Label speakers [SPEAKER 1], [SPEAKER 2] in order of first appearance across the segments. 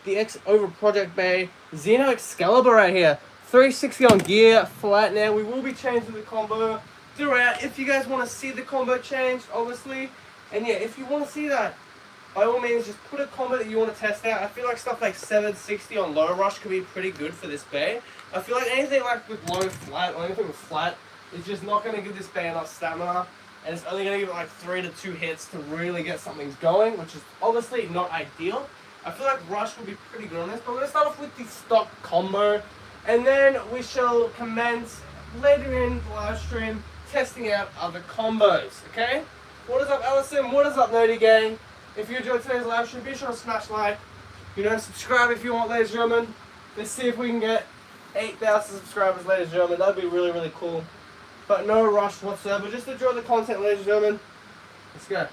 [SPEAKER 1] the X over Project Bay Xeno Xcalibur right here. 360 on gear, flat now. We will be changing the combo throughout if you guys want to see the combo changed, obviously. And yeah, if you want to see that, by all means, just put a combo that you want to test out. I feel like stuff like 760 on low rush could be pretty good for this bay. I feel like anything like with low flat or anything with flat is just not going to give this bay enough stamina. And it's only going to give it like 3 to 2 hits to really get something going, which is obviously not ideal. I feel like rush will be pretty good on this, but we're going to start off with the stock combo. And then we shall commence later in the live stream testing out other combos, okay? What is up, Allison? What is up, Nerdy Gang? If you enjoyed today's live stream, be sure to smash like. Subscribe if you want, ladies and gentlemen. Let's see if we can get 8,000 subscribers, ladies and gentlemen. That'd be really, really cool. But no rush whatsoever. Just enjoy the content, ladies and gentlemen. Let's go.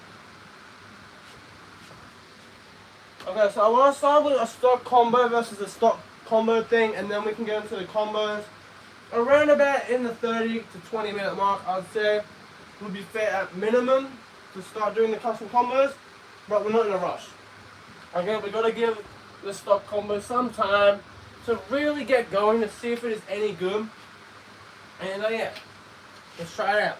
[SPEAKER 1] Okay, so I want to start with a stock combo versus a stock combo thing, and then we can get into the combos. Around about in the 30 to 20 minute mark, I'd say would be fair at minimum to start doing the custom combos, but we're not in a rush. Okay, we got to give the stock combo some time to really get going to see if it is any good. And yeah, let's try it out.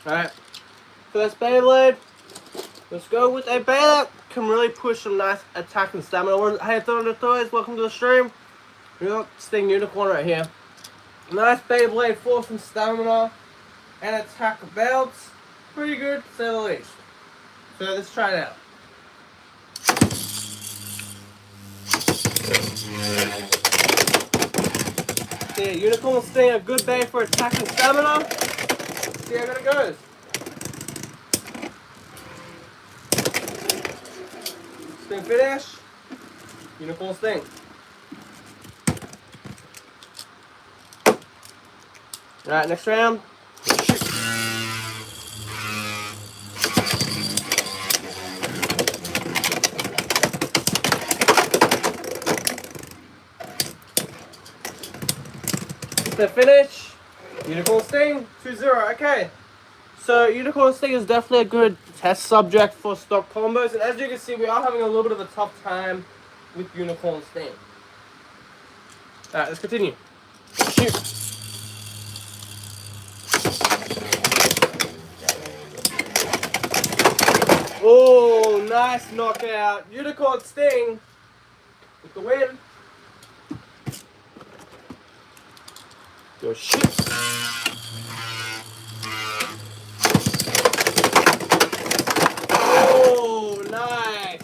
[SPEAKER 1] Alright, first Beyblade, let's go with a Bey that can really push some nice attack and stamina. Hey Thunder Toys, welcome to the stream. We got Sting Unicorn right here. Nice Beyblade for some stamina and attack belts. Pretty good, to say the least. So let's try it out. So yeah, Unicorn Sting, a good Bey for attack and stamina. See how it goes. Spin finish. Unicorn Sting. Alright, next round. Spin finish. Unicorn Sting, 2-0, okay. So Unicorn Sting is definitely a good test subject for stock combos, and as you can see, we are having a little bit of a tough time with Unicorn Sting. Alright, let's continue. Shoot. Oh, nice knockout. Unicorn Sting with the win. Go shoot. Oh, nice.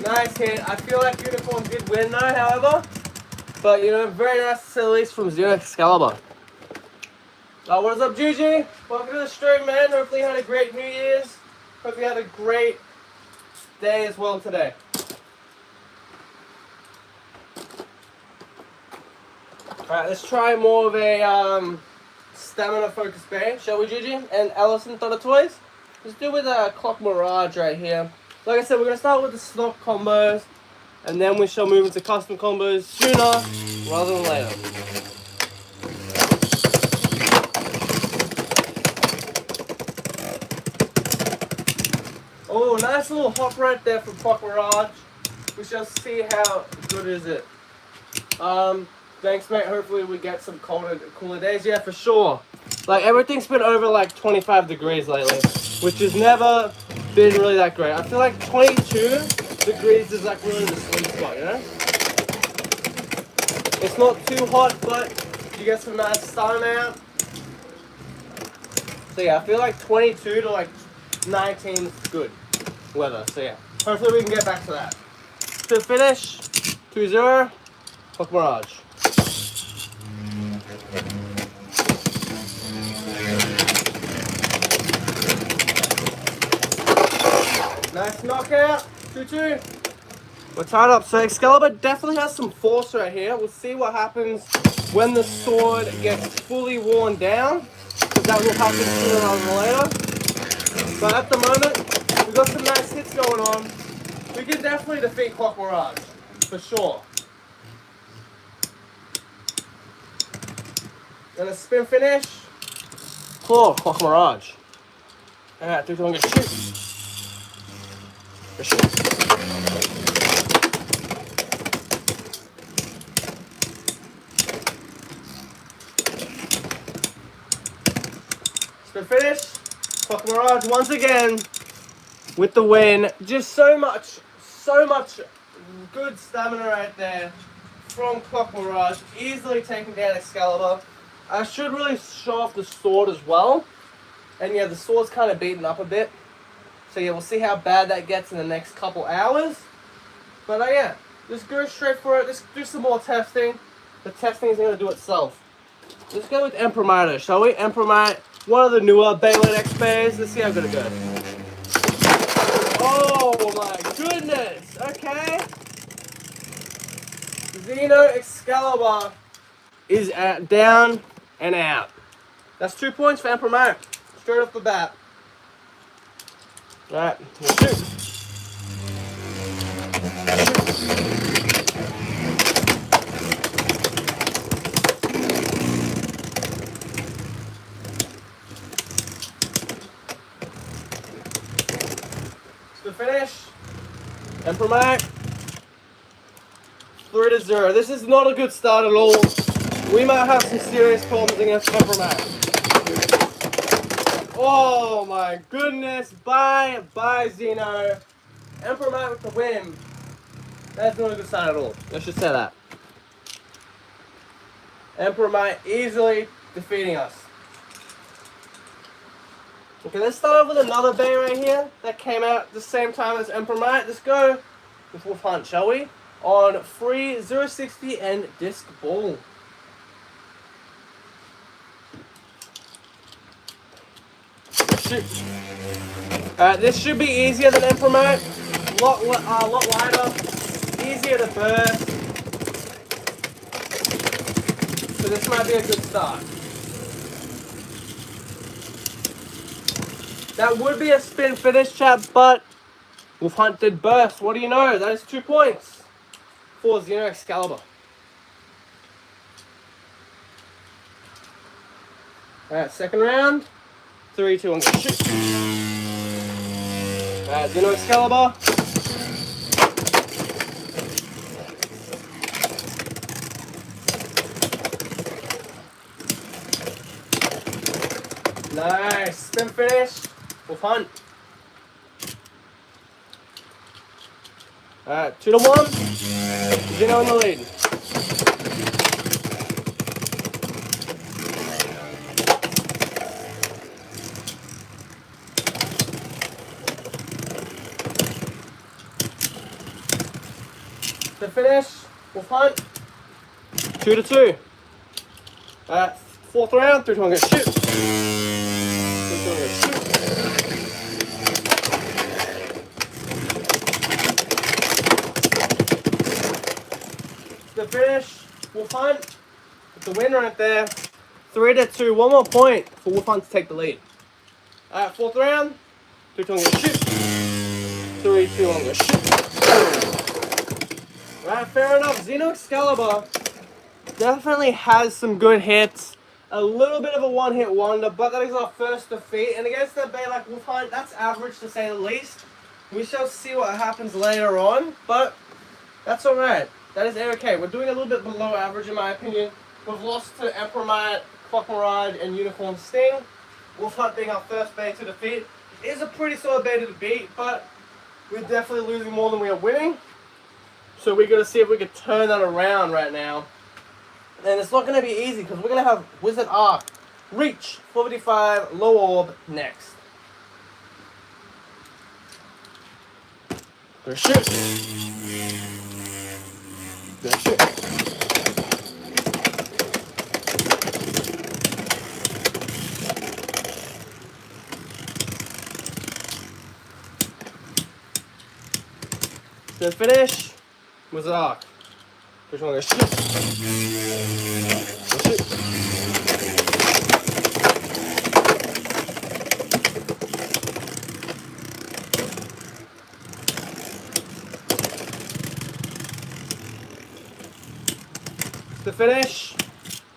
[SPEAKER 1] Nice hit. I feel like Unicorn did win though, however. But, very nice to say the least from Xeno Xcalibur. What is up, Gigi? Welcome to the stream, man. Hopefully you had a great New Year's. Hope you had a great day as well today. Alright, let's try more of a stamina focused Bey, shall we, Gigi? And Allison Thunder Toys? Let's do with a Clock Mirage right here. Like I said, we're going to start with the stock combos, and then we shall move into custom combos sooner rather than later. Oh, nice little hop right there from Clock Mirage. We shall see how good is it. Thanks, mate. Hopefully we get some cooler days. Yeah, for sure. Like, everything's been over like 25 degrees lately, which has never been really that great. I feel like 22 degrees is like really the sweet spot, It's not too hot, but you get some nice sun out. So yeah, I feel like 22 to like 19 is good weather. So yeah, hopefully we can get back to that. To finish, 2-0, Clock Mirage. Nice knockout, 2-2. We're tied up. So Excalibur definitely has some force right here. We'll see what happens when the sword gets fully worn down. Because that will happen sooner rather than later. But at the moment, we've got some nice hits going on. We can definitely defeat Clock Mirage, for sure. Gonna spin finish. Oh, Clock Mirage. Alright, 3, 2, 1, go shoot. Go shoot. Spin finish. Clock Mirage once again with the win. Just so much good stamina right there from Clock Mirage. Easily taking down Xcalibur. I should really show off the sword as well. And yeah, the sword's kind of beaten up a bit. So yeah, we'll see how bad that gets in the next couple hours. But yeah, just go straight for it. Just do some more testing. The testing is going to do itself. Let's go with Emperor, shall we? Emperor, one of the newer Beyblade X bays. Let's see how good it goes. Oh my goodness! Okay. Xeno Xcalibur is down and out. That's 2 points for Emperor. Straight off the bat. Alright, shoot. To finish, Emperor 3-0. This is not a good start at all. We might have some serious problems against Emperor. Oh my goodness, bye Xeno. Emperor with the win. That's not a good sign at all. Let's just say that. Emperor easily defeating us. Okay, let's start off with another bay right here that came out at the same time as Emperor. Let's go with Wolf Hunt, shall we? On free 060 and disc ball. Shoot. This should be easier than Emperor. Lot lighter, easier to burst. So this might be a good start. That would be a spin finish, chat, but Wolf Hunt did burst. What do you know? That is 2 points for Xeno Xcalibur. Alright, second round. 3, 2, 1, go shoot. Alright, Xeno Xcalibur. Nice. Spin finish. Wolf Hunt. Alright, 2-1. Xeno in the lead. The finish, Wolf Hunt, 2-2. Fourth round, 3, 2, 1, go shoot. 3, 2, 1, go shoot. The finish, Wolf Hunt, with the win right there. 3-2, 1 more point for Wolf Hunt to take the lead. Fourth round, 3, 2, 1, go shoot. 3, 2, 1, go shoot. Right, fair enough. Xeno Xcalibur definitely has some good hits. A little bit of a one-hit wonder, but that is our first defeat. And against that bay like Wolf Hunt, that's average to say the least. We shall see what happens later on, but that's alright. That is okay. We're doing a little bit below average in my opinion. We've lost to Emperor, Clock Mirage, and Unicorn Sting. Wolf Hunt being our first bay to defeat. It is a pretty solid bay to beat, but we're definitely losing more than we are winning. So we're going to see if we can turn that around right now. And it's not going to be easy because we're going to have Wizard Arc, Reach, 455, Low Orb next. Go shoot. Go shoot. Good finish. Wizard Arc. Which one? Go shoot. Go shoot. finish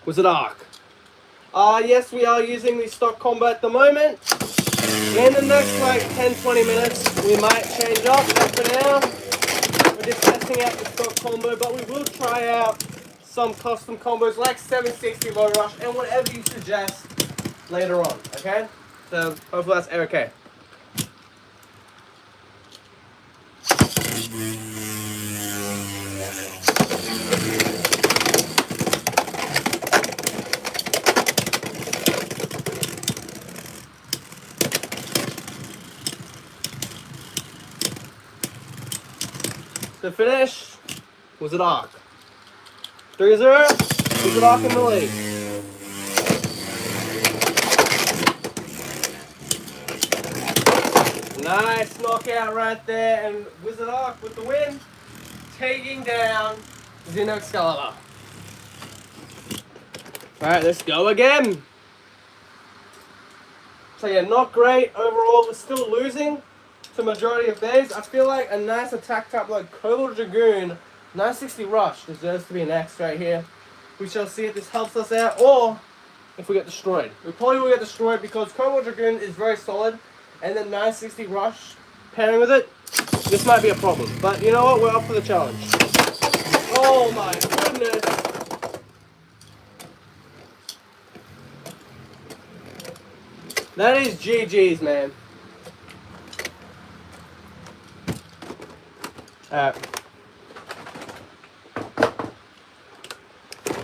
[SPEAKER 1] was an arc. Yes, we are using the stock combo at the moment. In the next like 10-20 minutes, we might change up. And for now, we're just testing out the stock combo, but we will try out some custom combos like 760 low rush and whatever you suggest later on, okay? So hopefully that's okay. The finish was an arc. 3-0 was an arc in the lead. Nice knockout right there, and Wizard Arc with the win, taking down Xeno Xcalibur. Alright, let's go again. So yeah, not great overall. We're still losing to majority of these. I feel like a nice attack type like Cobalt Dragoon 960 Rush deserves to be an X right here. We shall see if this helps us out or if we get destroyed. We probably will get destroyed because Cobalt Dragoon is very solid, and then 960 Rush pairing with it, this might be a problem. But you know what? We're up for the challenge. Oh my goodness. That is GG's, man. Alright,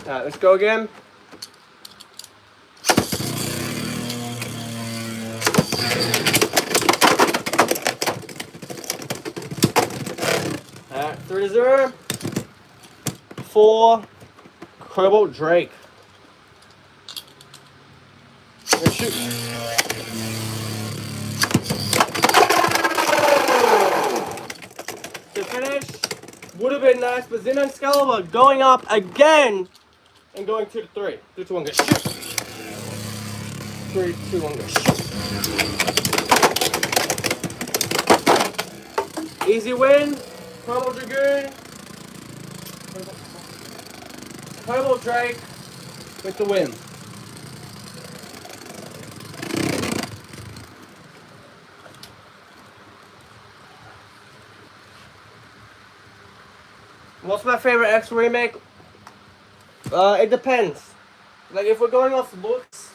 [SPEAKER 1] let's go again. Alright, 3-0 for Cobalt Drake. Let's shoot. To finish would have been nice, but Xeno Xcalibur going up again and going 2-3. 3, 2, 1, go shoot. 3, 2, 1, go shoot. Easy win. Cobalt Dragoon. Cobalt Drake with the win. What's my favorite X remake? It depends. Like, if we're going off looks,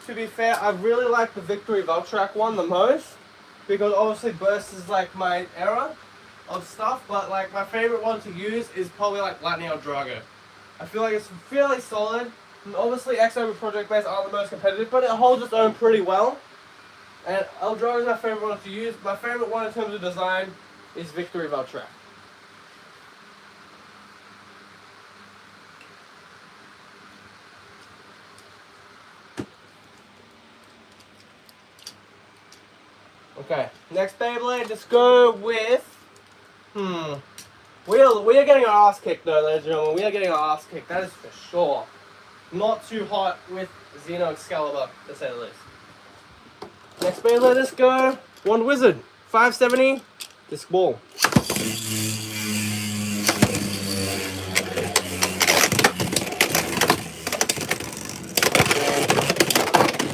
[SPEAKER 1] to be fair, I really like the Victory Valtrak one the most, because obviously Burst is like my era of stuff, but like my favorite one to use is probably like Lightning Drago. I feel like it's fairly solid, and obviously Xcalibur Project Base aren't the most competitive, but it holds its own pretty well. And Eldrago is my favorite one to use. My favorite one in terms of design is Victory Valtrak. Okay, next Beyblade, let's go with, we are getting our ass kicked though, ladies and gentlemen. We are getting our ass kicked, that is for sure. Not too hot with Xeno Excalibur, to say the least. Next Beyblade, let's go. One Wizard, 570, disc ball.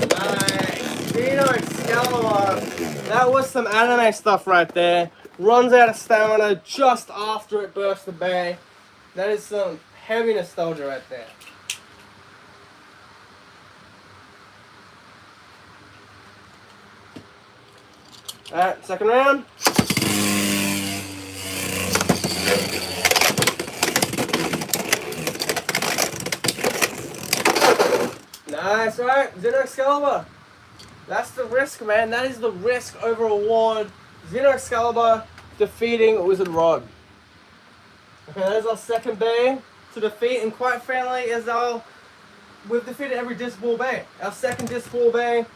[SPEAKER 1] Nice, Xeno Excalibur. That was some anime stuff right there. Runs out of stamina just after it bursts the bay. That is some heavy nostalgia right there. Alright, second round. Nice, right? Xeno Excalibur. That's the risk, man. That is the risk over reward. Xeno Excalibur defeating Wizard Rod. Okay, there's our second bay to defeat, and quite frankly, we've defeated every disc ball bay. Our second disc ball bay,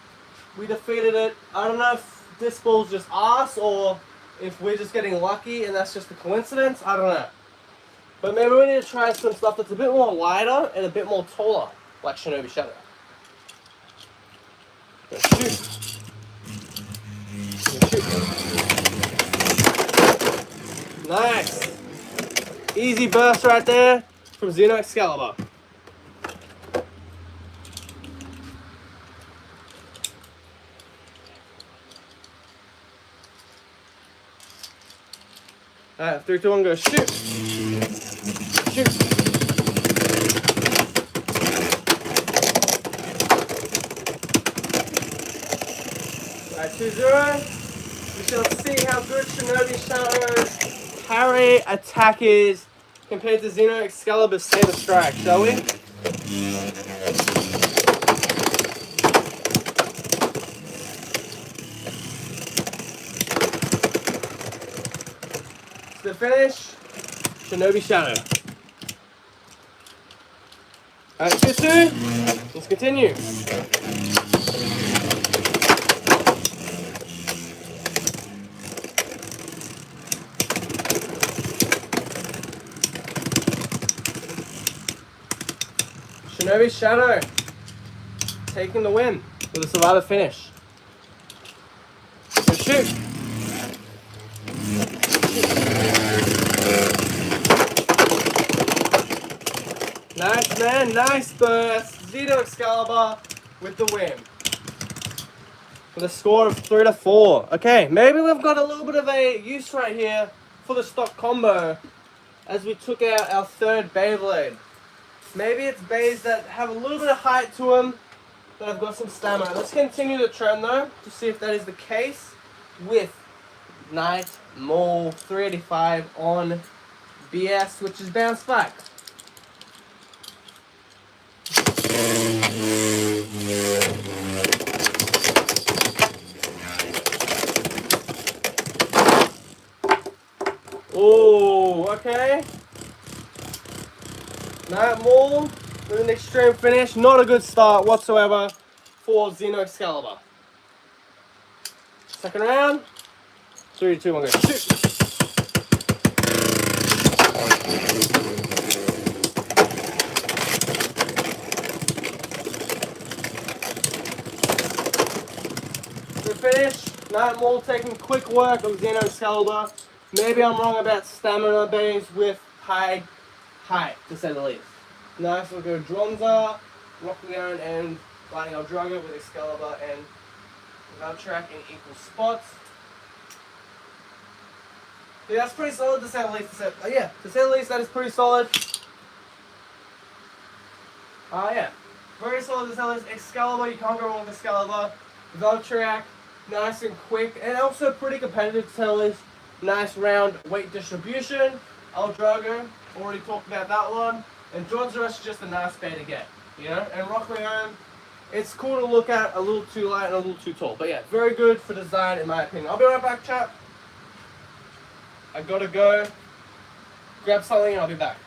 [SPEAKER 1] we defeated it. I don't know if disc ball's just us or if we're just getting lucky and that's just a coincidence. I don't know. But maybe we need to try some stuff that's a bit more lighter and a bit more taller, like Shinobi Shadow. Shoot. Nice. Easy burst right there from Xeno Excalibur. Alright, 3, 2, 1, go. Shoot. Shoot. Alright, 2-0. We shall see how good Shinobi Shadow's parry attack is compared to Xeno Excalibur's Saber Strike, shall we? The finish, Shinobi Shadow. Alright, 2-2. Let's continue. Shinobi Shadow taking the win with a survivor finish. So shoot. Nice, man. Nice burst. Xeno Excalibur with the win. With a score of 3-4. Okay, maybe we've got a little bit of a use right here for the stock combo as we took out our third Beyblade. Maybe it's bays that have a little bit of height to them, but have got some stamina. Let's continue the trend though, to see if that is the case with Night Mall 385 on BS, which is bounced back. Oh, okay. Night Mall with an extreme finish. Not a good start whatsoever for Xeno Excalibur. Second round. 3, 2, 1, go. Shoot. Good finish. Night Mall taking quick work of Xeno Excalibur. Maybe I'm wrong about stamina base with high height, to say the least. Nice, we'll go Dronza, Rockleon, and Lightning Eldrago with Excalibur and Valtrak in equal spots. Yeah, that's pretty solid to say the least. To say the least, that is pretty solid. Yeah. Very solid to say the least. Excalibur, you can't go wrong with Excalibur. Valtrak, nice and quick, and also pretty competitive to say the least. Nice round weight distribution. Eldrago, already talked about that one. And Dronza is just a nice bear to get, you know? And Rockleon, it's cool to look at, a little too light and a little too tall. But yeah, very good for design in my opinion. I'll be right back, chat. I gotta go grab something and I'll be back.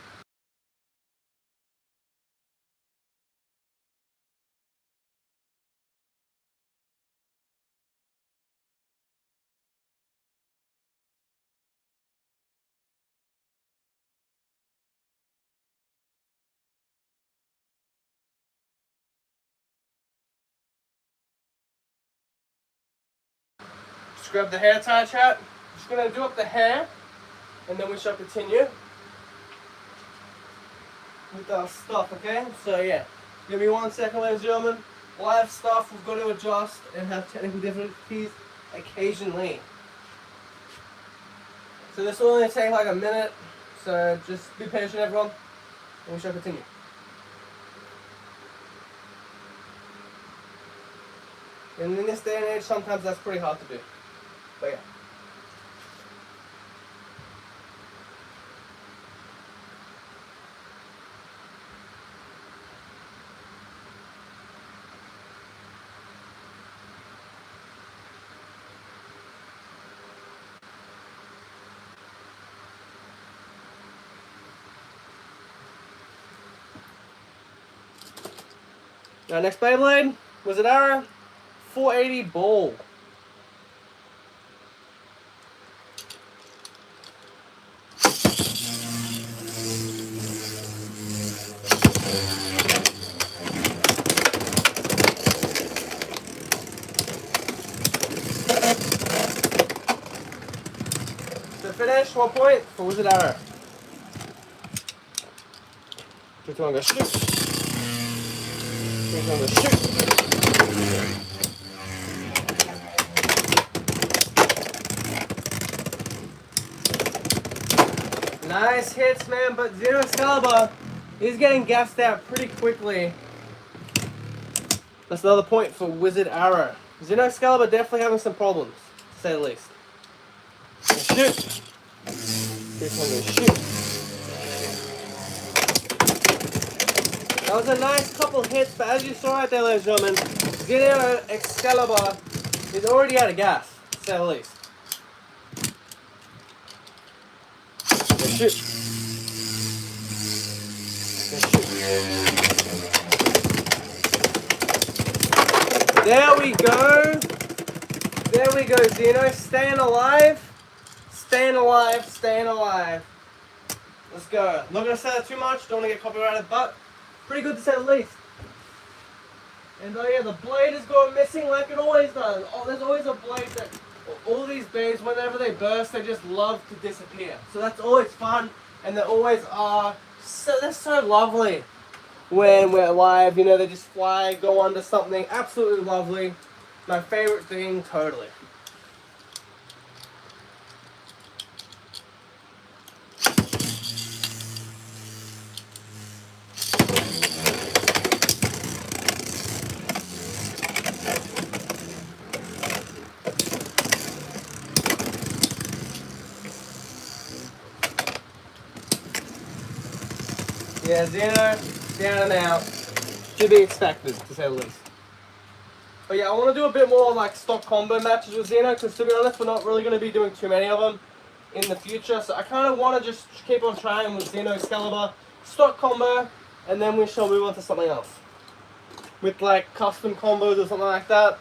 [SPEAKER 1] Just grab the hair tie, chat. Just gonna do up the hair and then we shall continue with our stuff, okay? So yeah, give me 1 second, ladies and gentlemen. Live stuff, we've got to adjust and have technical difficulties occasionally. So this will only take like a minute, so just be patient everyone, and we shall continue. And in this day and age, sometimes that's pretty hard to do. But yeah. Now next Beyblade was it our 480 ball. To finish, 1 point for Wizard Arrow. 3, 2, 1, go shoot. 3, 2, 1, go shoot. Nice hits, man, but Xeno Excalibur is getting gassed out pretty quickly. That's another point for Wizard Arrow. Xeno Excalibur definitely having some problems, to say the least. Shoot! This one goes shoot. That was a nice couple hits, but as you saw right there, ladies and gentlemen, Xeno Excalibur is already out of gas, to say the least. Shoot. There we go. There we go, Xeno. Staying alive. Staying alive. Staying alive. Let's go. Not going to say that too much. Don't want to get copyrighted, but pretty good to say the least. And oh yeah, the blade is going missing like it always does. Oh, there's always a blade that... All these bays, whenever they burst, they just love to disappear. So that's always fun, and they always are. So they're so lovely when we're live. You know, they just fly, go under something. Absolutely lovely. My favorite thing, totally. Yeah, Xeno, down and out. To be expected, to say the least. But yeah, I want to do a bit more like stock combo matches with Xeno, because to be honest, we're not really going to be doing too many of them in the future. So I kind of want to just keep on trying with Xeno Excalibur, stock combo, and then we shall move on to something else. With like custom combos or something like that.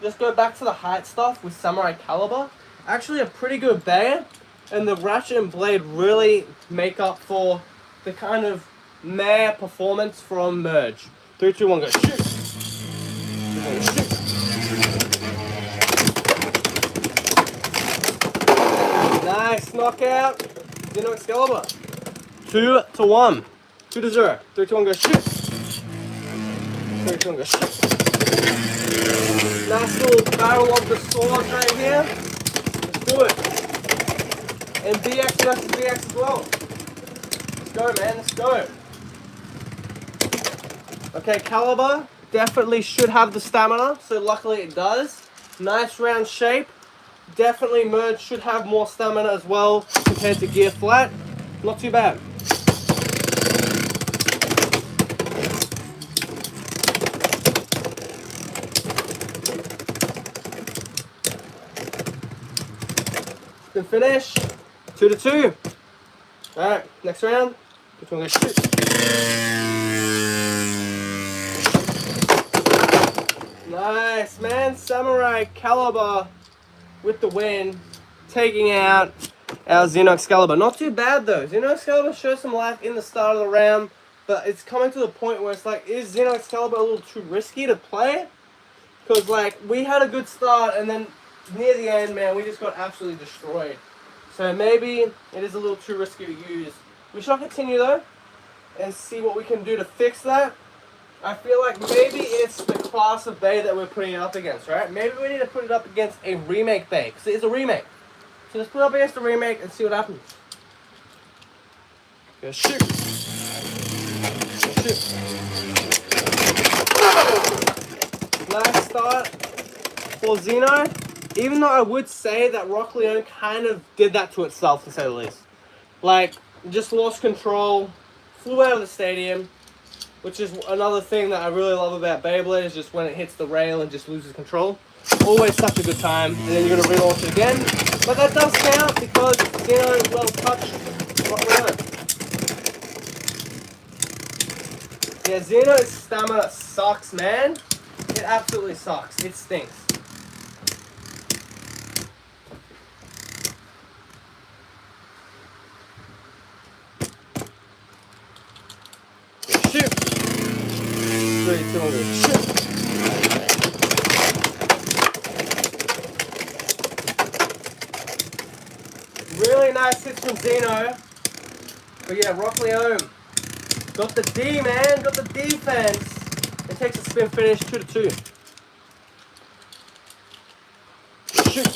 [SPEAKER 1] Just go back to the height stuff with Samurai Caliber. Actually a pretty good bay, and the ratchet and blade really make up for the kind of meh performance from Merge. 3, 2, 1, go shoot. Shoot. Nice knockout. Xeno Excalibur. 2 to 1. 2 to 0. 3, 2, 1, go shoot. 3, 2, 1, go shoot. Nice little barrel of the sword right here. Let's do it. And BX versus BX as well. Let's go, man. Let's go. Okay, Caliber definitely should have the stamina, so luckily it does. Nice round shape. Definitely Merge should have more stamina as well compared to Gear Flat. Not too bad. Good finish. 2 to 2. Alright, next round. Which one gonna shoot? Nice, man. Samurai Caliber with the win, taking out our Xeno Excalibur. Not too bad though. Xeno Excalibur showed some life in the start of the round, but it's coming to the point where it's like, is Xeno Excalibur a little too risky to play? Because like, we had a good start, and then near the end, man, we just got absolutely destroyed. So maybe it is a little too risky to use. We shall continue though, and see what we can do to fix that. I feel like maybe it's the class of bay that we're putting it up against, right? Maybe we need to put it up against a remake bay, because it is a remake. So let's put it up against a remake and see what happens. Go shoot. Go shoot. Nice start for Xeno. Even though I would say that Rock Leone kind of did that to itself, to say the least. Like, just lost control, flew out of the stadium. Which is another thing that I really love about Beyblade, is just when it hits the rail and just loses control. Always such a good time, and then you're going to relaunch it again. But that does count because Xeno is well touched. Yeah, Xeno's stamina sucks, man. It absolutely sucks. It stinks. Shoot! 3, 2, 1, shoot! Really nice hits from Xeno. But yeah, Rock Leone got the D, man. Got the defense. And takes a spin finish, 2 to 2. Shoot!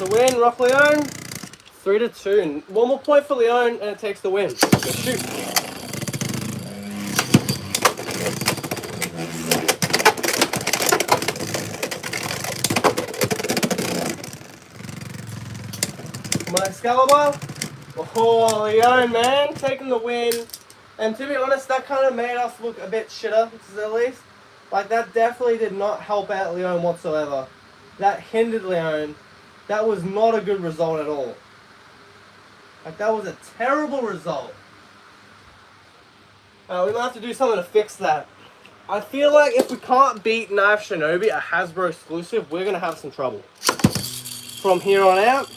[SPEAKER 1] the win, Rock Leon. 3-2. One more point for Leon and it takes the win. Go shoot. Come on, Xcalibur. Oh, Leon, man, taking the win. And to be honest, that kind of made us look a bit shitter, at least. Like, that definitely did not help out Leon whatsoever. That hindered Leon. That was not a good result at all. Like, that was a terrible result. We might have to do something to fix that. I feel like if we can't beat Knife Shinobi, a Hasbro exclusive, we're going to have some trouble. From here on out,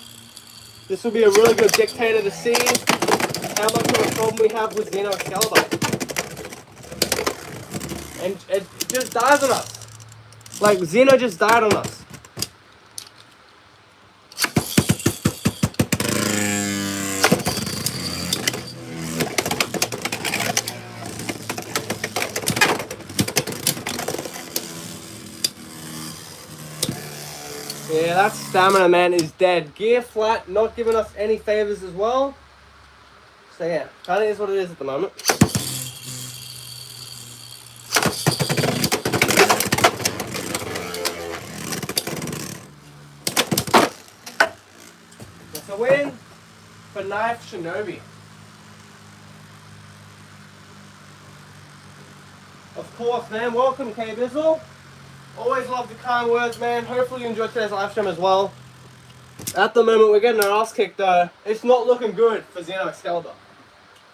[SPEAKER 1] this will be a really good dictator to see how much of a problem we have with Xeno Xcalibur. And it just dies on us. Like, Xeno just died on us. Yeah, that stamina, man, is dead. Gear flat, not giving us any favors as well. So yeah, kind of is what it is at the moment. That's a win for Knife Shinobi. Of course, man, welcome K-Bizzle. Always love the kind words, man. Hopefully you enjoyed today's live stream as well. At the moment, we're getting our ass kicked though. It's not looking good for Xeno Xcalibur.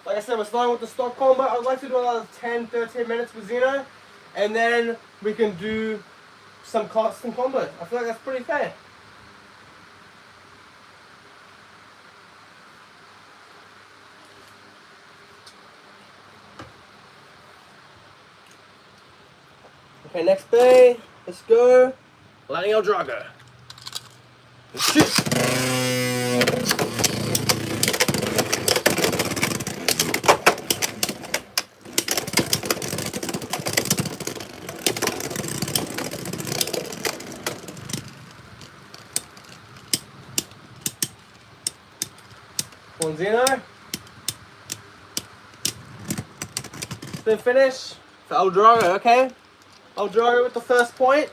[SPEAKER 1] Like I said, we're starting with the stock combo. I'd like to do another 10-13 minutes for Xeno. And then we can do some custom combos. I feel like that's pretty fair. Okay, next bay. Let's go. Daniel Drago. Shoot. One Xeno. Spin finish for El Drago, okay? El Drago with the first point.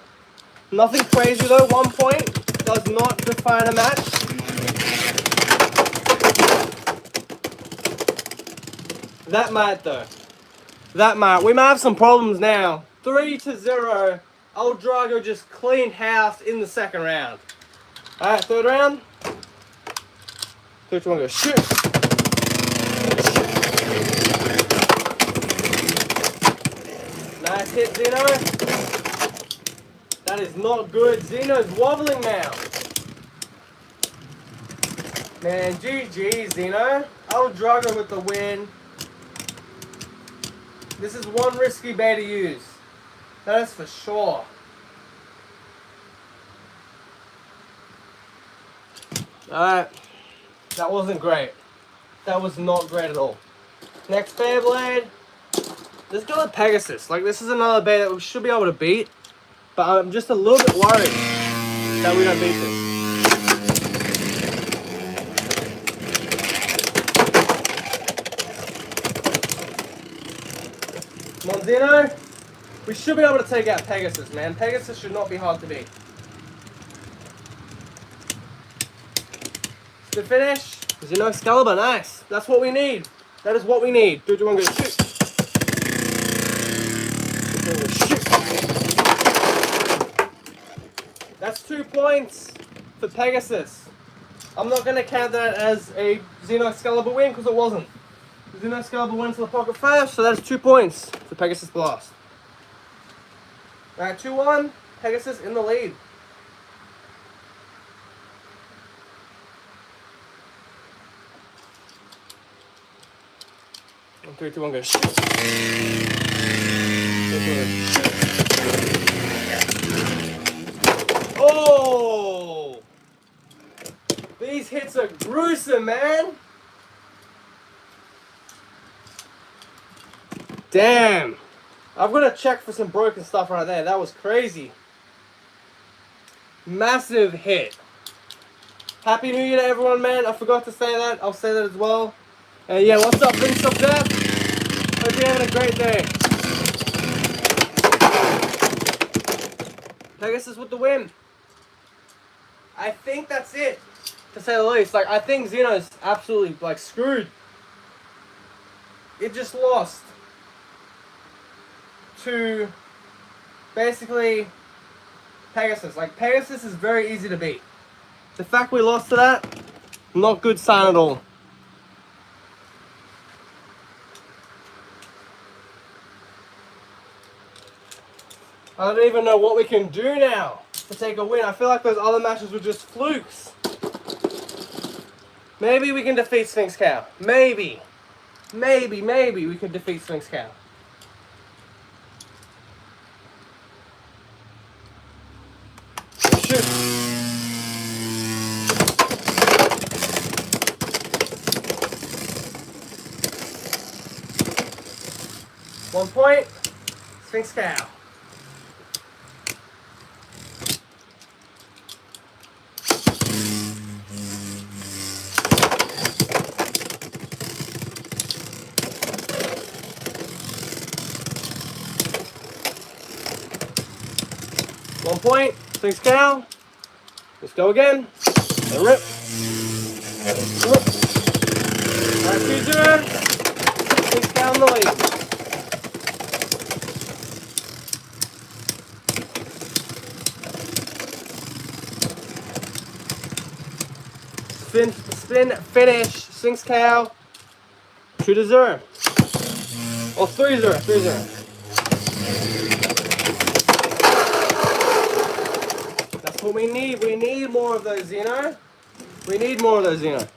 [SPEAKER 1] Nothing crazy though, 1 point does not define a match. That might though. That might. We might have some problems now. 3-0. El Drago just cleaned house in the second round. Alright, third round. 3, 2, 1, go shoot. Nice hit, Xeno. That is not good. Xeno's wobbling now. Man, GG, Xeno. El Drago with the win. This is one risky bay to use. That is for sure. Alright. That wasn't great. That was not great at all. Next Beyblade. Let's go with Pegasus. Like, this is another bay that we should be able to beat. But I'm just a little bit worried that we don't beat this. Come on, Xeno. We should be able to take out Pegasus, man. Pegasus should not be hard to beat. To finish, Xeno Xcalibur, nice. That's what we need. That is what we need. 3, 2, 1, go shoot. That's 2 points for Pegasus. I'm not going to count that as a Xeno Xcalibur win because it wasn't. Xeno Xcalibur went to the pocket first, so that's 2 points for Pegasus Blast. Alright, 2-1. Pegasus in the lead. On 3, 2, 1, go shoot. Oh! These hits are gruesome, man. Damn. I've got to check for some broken stuff right there. That was crazy. Massive hit. Happy New Year to everyone, man. I forgot to say that. I'll say that as well. Yeah, what's up, Vince of Death? Hope you're having a great day. Pegasus with the win. I think that's it, to say the least. Like, I think Xeno's absolutely, like, screwed. It just lost to, basically, Pegasus. Like, Pegasus is very easy to beat. The fact we lost to that, not good sign at all. I don't even know what we can do now to take a win. I feel like those other matches were just flukes. Maybe we can defeat Sphinx Cow. Maybe we can defeat Sphinx Cow. Shoot. One point, Sphinx Cow. One point, Sphinx Cow. Let's go again. And rip. Rip. Alright, 2-0. Sphinx Cow in the lead. Spin, finish, Sphinx Cow. 2-0. Or 3-0, 3-0. What we need more of those, Xeno. We need more of those, Xeno.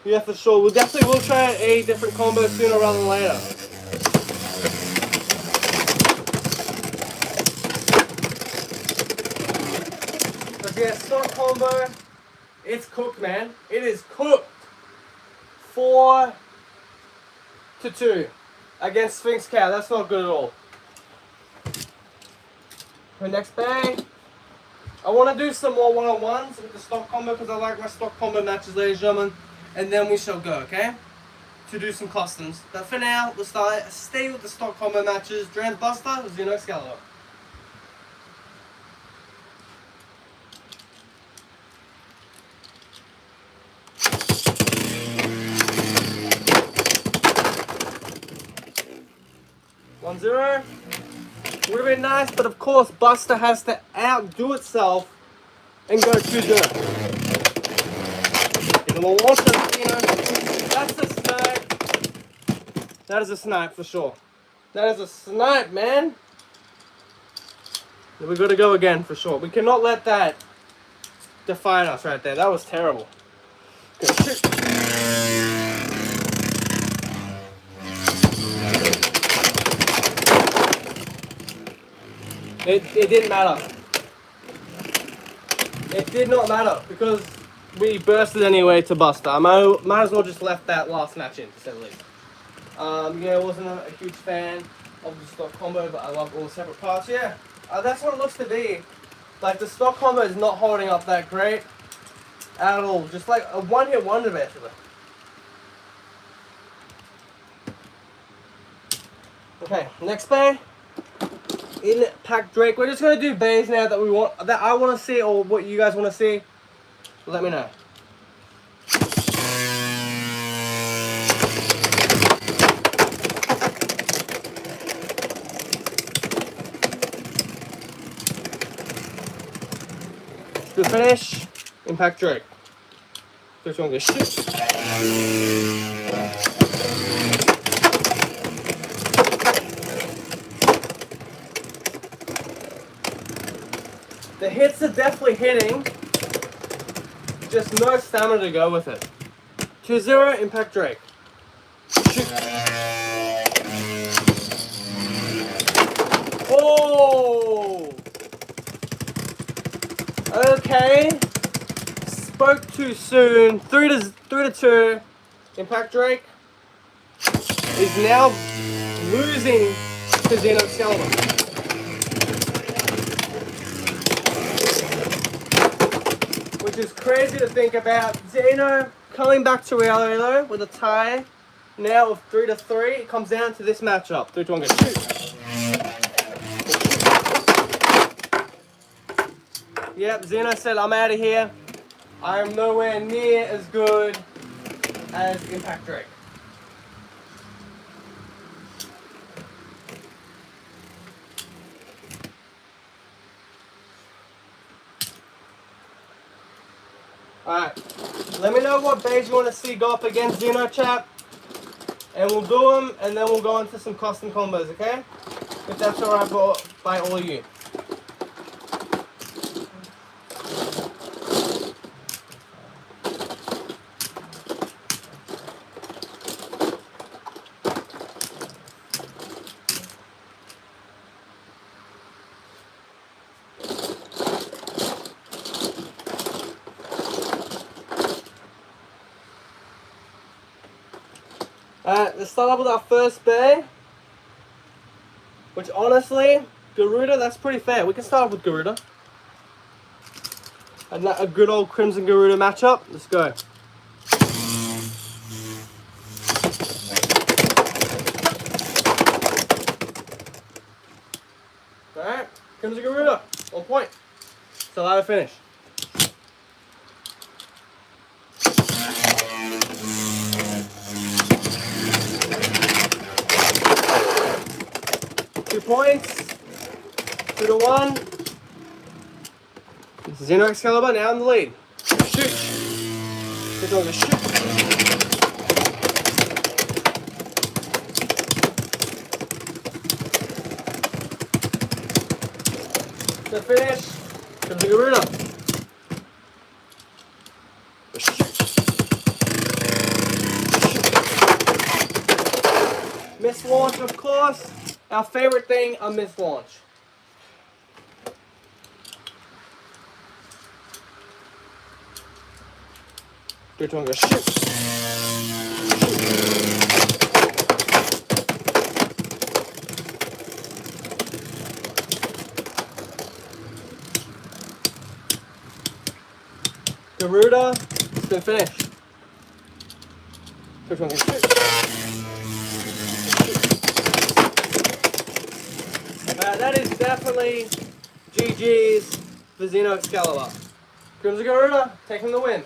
[SPEAKER 1] Yeah, for sure. We'll definitely try a different combo sooner rather than later. But yeah, stock combo, it's cooked, man. It is cooked. 4-2 against Sphinx Cow. That's not good at all. For next bag, I want to do some more one-on-ones with the stock combo because I like my stock combo matches, ladies and gentlemen. And then we shall go, okay? To do some customs. But for now, we'll stay with the stock combo matches. Drans Buster, Xeno Xcalibur. One zero. Would have been nice, but of course Buster has to outdo itself and go 2-0. That's a snipe. That is a snipe for sure. That is a snipe, man. We got to go again for sure. We cannot let that define us right there. That was terrible. Good shit. It didn't matter. It did not matter because we bursted anyway to Buster. I might as well just left that last match in, to say the least. Yeah, I wasn't a huge fan of the stock combo, but I love all the separate parts. Yeah, that's what it looks to be. Like, the stock combo is not holding up that great at all. Just like a one-hit wonder, basically. Okay, next bay. Impact Drake. We're just gonna do bays now that I want to see, or what you guys want to see. Let me know. Good finish. Impact Drake. First one goes shoot. The hits are definitely hitting, just no stamina to go with it. 2-0, Impact Drake. Shoot. Oh! Okay. Spoke too soon. 3-2. Impact Drake is now losing to Xeno Xcalibur. which is crazy to think about. Xeno coming back to reality though with a tie now of 3-3. It comes down to this matchup. 3-2, I'm going to shoot. Yep, Xeno said, I'm out of here. I am nowhere near as good as Impact Drake. Alright, let me know what bays you want to see go up against Xeno, chat. And we'll do them, and then we'll go into some custom combos, okay? If that's alright by all of you. Alright, let's start off with our first bay. Which honestly, Garuda, that's pretty fair. We can start off with Garuda. And a good old Crimson Garuda matchup. Let's go. Alright, Crimson Garuda, on point. So how to finish. Points, 2-1. Xeno Xcalibur now in the lead. Shoot. It's on the shoot. The finish. Comes the Garuda. Miss launch, of course. Our favorite thing, a missed launch. Good one, go shoot. Garuda, spin finish. Good one, go shoot. That is definitely GG's for Xeno Xcalibur. Crimson Garuda taking the win.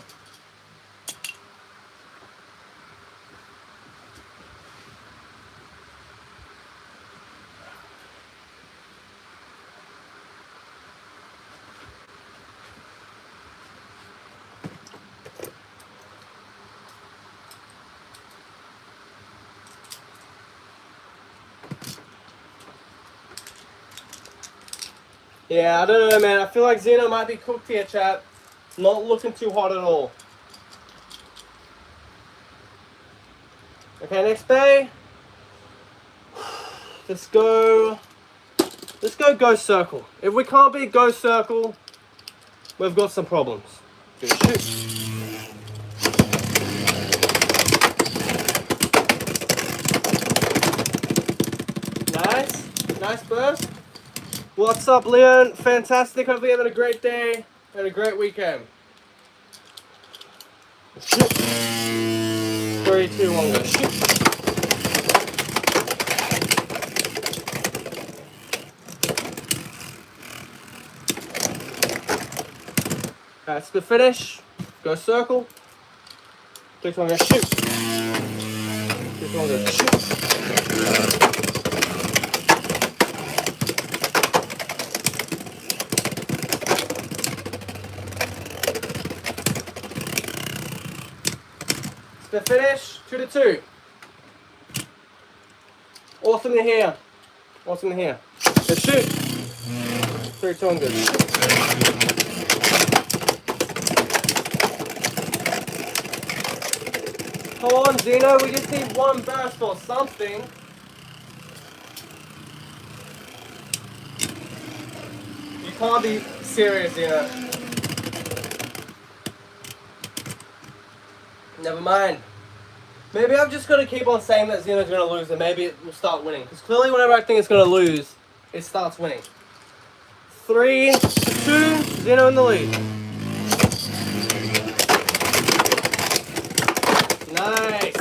[SPEAKER 1] Yeah, I don't know, man. I feel like Xeno might be cooked here, chat. Not looking too hot at all. Okay, next bay. Let's go Ghost Circle. If we can't beat Ghost Circle, we've got some problems. Good shoot. Nice burst. What's up, Leon? Fantastic. Hopefully you're having a great day and a great weekend. Shoot. 3, 2, 1, go. Shoot. That's the finish. Go circle. 3, 2, 1, go. Shoot. 3, 2, 1, go. Shoot. The finish, 2-2. Awesome to hear. Awesome to hear. Good shoot. 3, 2, 1, good. Come on, Xeno, we just need one burst or something. You can't be serious, Xeno. Never mind. Maybe I've just got to keep on saying that Xeno's going to lose and maybe it will start winning. Because clearly whenever I think it's going to lose, it starts winning. 3-2, Xeno in the lead. Nice.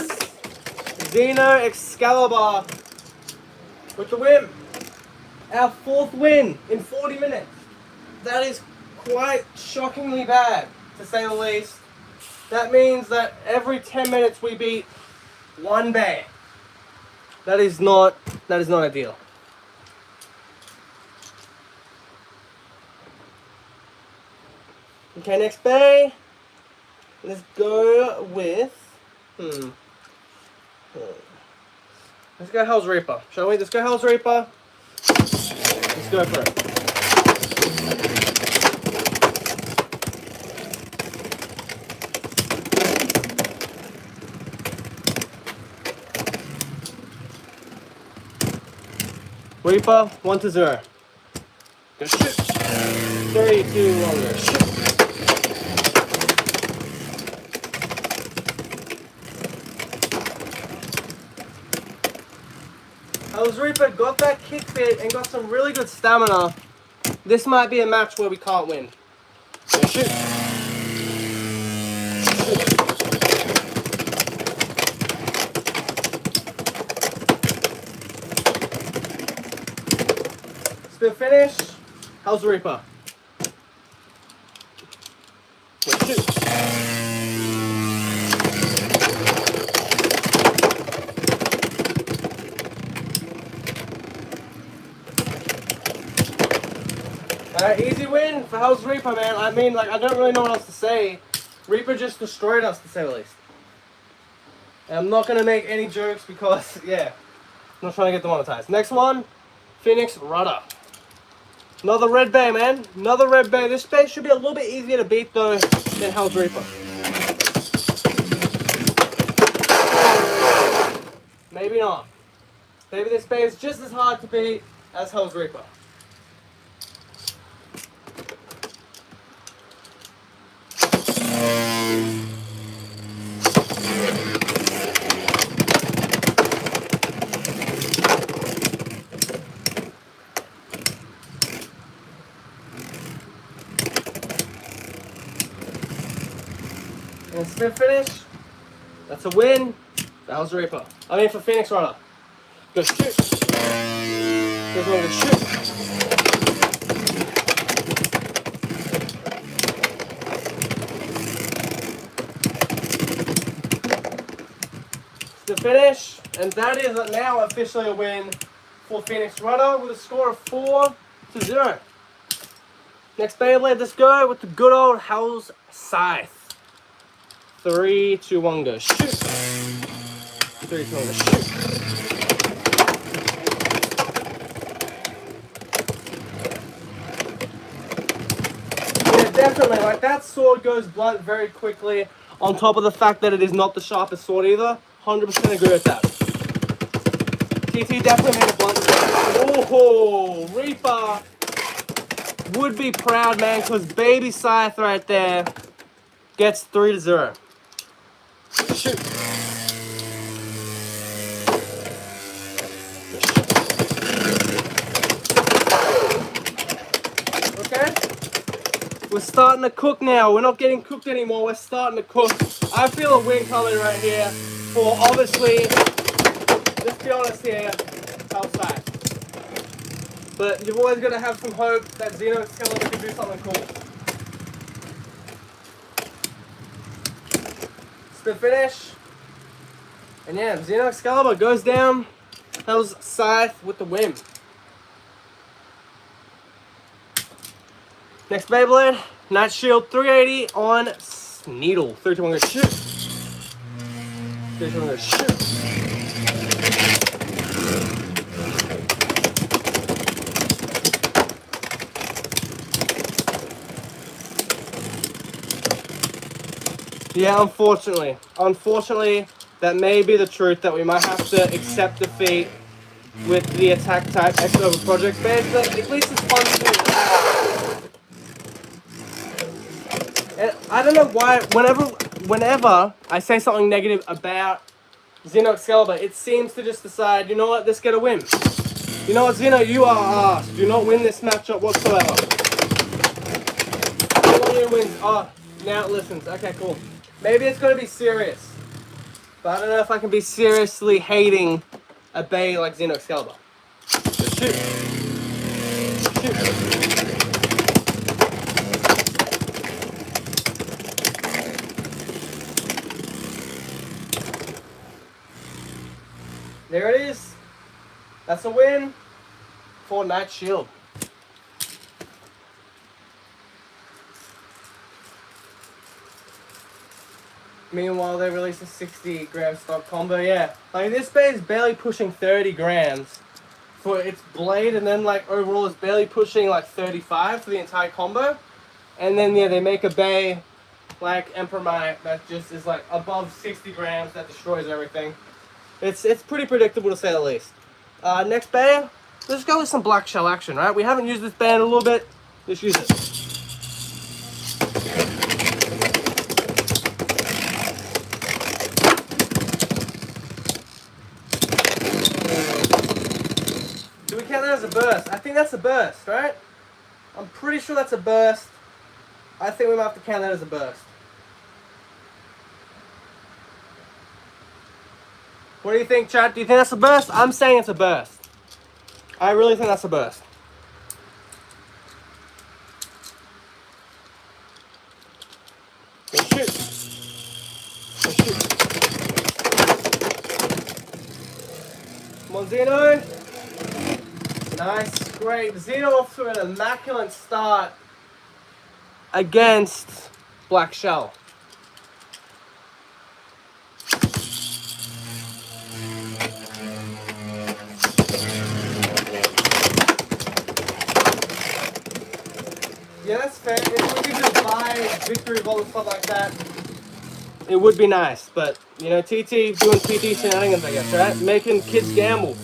[SPEAKER 1] Xeno Excalibur with the win. Our 4th win in 40 minutes. That is quite shockingly bad, to say the least. That means that every 10 minutes we beat one bay. That is not ideal. Okay, next bay. Let's go with let's go Hell's Reaper. Shall we? Let's go Hell's Reaper. Let's go for it. Reaper, 1-0. Go shoot. 3, 2, 1, go shoot. Hell's Reaper got that kick fit and got some really good stamina. This might be a match where we can't win. Go shoot. Spin finish. Hell's Reaper. Go shoot. Easy win for Hell's Reaper, man. I mean, like, I don't really know what else to say. Reaper just destroyed us, to say the least. And I'm not going to make any jokes because, yeah, I'm not trying to get demonetized. Next one, Phoenix Rudder. Another red bay, man. Another red bay. This bay should be a little bit easier to beat, though, than Hell's Reaper. Maybe not. Maybe this bay is just as hard to beat as Hell's Reaper. And spin finish. That's a win. That was Reaper. I mean for Phoenix Runner. Go shoot. There's one to shoot. The finish, and that is now officially a win for Phoenix Runner with a score of 4-0. Next Beyblade, let's go with the good old Hell's Scythe. 3, 2, 1, go shoot. 3, 2, 1, go shoot. Yeah, definitely. Like, that sword goes blunt very quickly. On top of the fact that it is not the sharpest sword either. 100% agree with that. TT definitely made a blunt. Oh, Reaper would be proud, man, because baby Scythe right there gets 3-0. Shoot. Okay. We're starting to cook now. We're not getting cooked anymore. We're starting to cook. I feel a win coming right here for, obviously, let's be honest here, outside. But you've always got to have some hope that Xeno Xcalibur can do something cool. Spin finish. And yeah, Xeno Xcalibur goes down. Hell's Scythe with the win. Next Beyblade, Night Shield 380 on Needle. 3, 2, 1, go shoot. 3, 2, 1, go shoot. Yeah, unfortunately, that may be the truth that we might have to accept defeat with the attack type Xeno Project Base, but at least it's fun to do. And I don't know why, whenever I say something negative about Xeno Excalibur, it seems to just decide, you know what, let's get a win. You know what, Xeno, you are arsed. Do not win this matchup whatsoever. I want you to win. Oh, now it listens. Okay, cool. Maybe it's going to be serious. But I don't know if I can be seriously hating a bay like Xeno Excalibur. Shoot. Shoot. There it is. That's a win for Night Shield. Meanwhile, they released a 60-gram stock combo. Yeah, like this bay is barely pushing 30 grams for its blade, and then like overall it's barely pushing like 35 for the entire combo. And then yeah, they make a bay like Emperor Might that just is like above 60 grams that destroys everything. It's pretty predictable to say the least. Next bay, let's go with some black shell action, right? We haven't used this bay in a little bit. Let's use it. Do we count that as a burst? I think that's a burst, right? I'm pretty sure that's a burst. I think we might have to count that as a burst. What do you think, chat? Do you think that's a burst? I'm saying it's a burst. I really think that's a burst. Let's shoot. Let's shoot. Come on, Xeno. Nice, great. Xeno off to an immaculate start against Black Shell. Yeah, that's fair. If we could just buy victory vault and stuff like that, it would be nice. But, you know, TT doing TT shenanigans, I guess, right? Making kids gamble.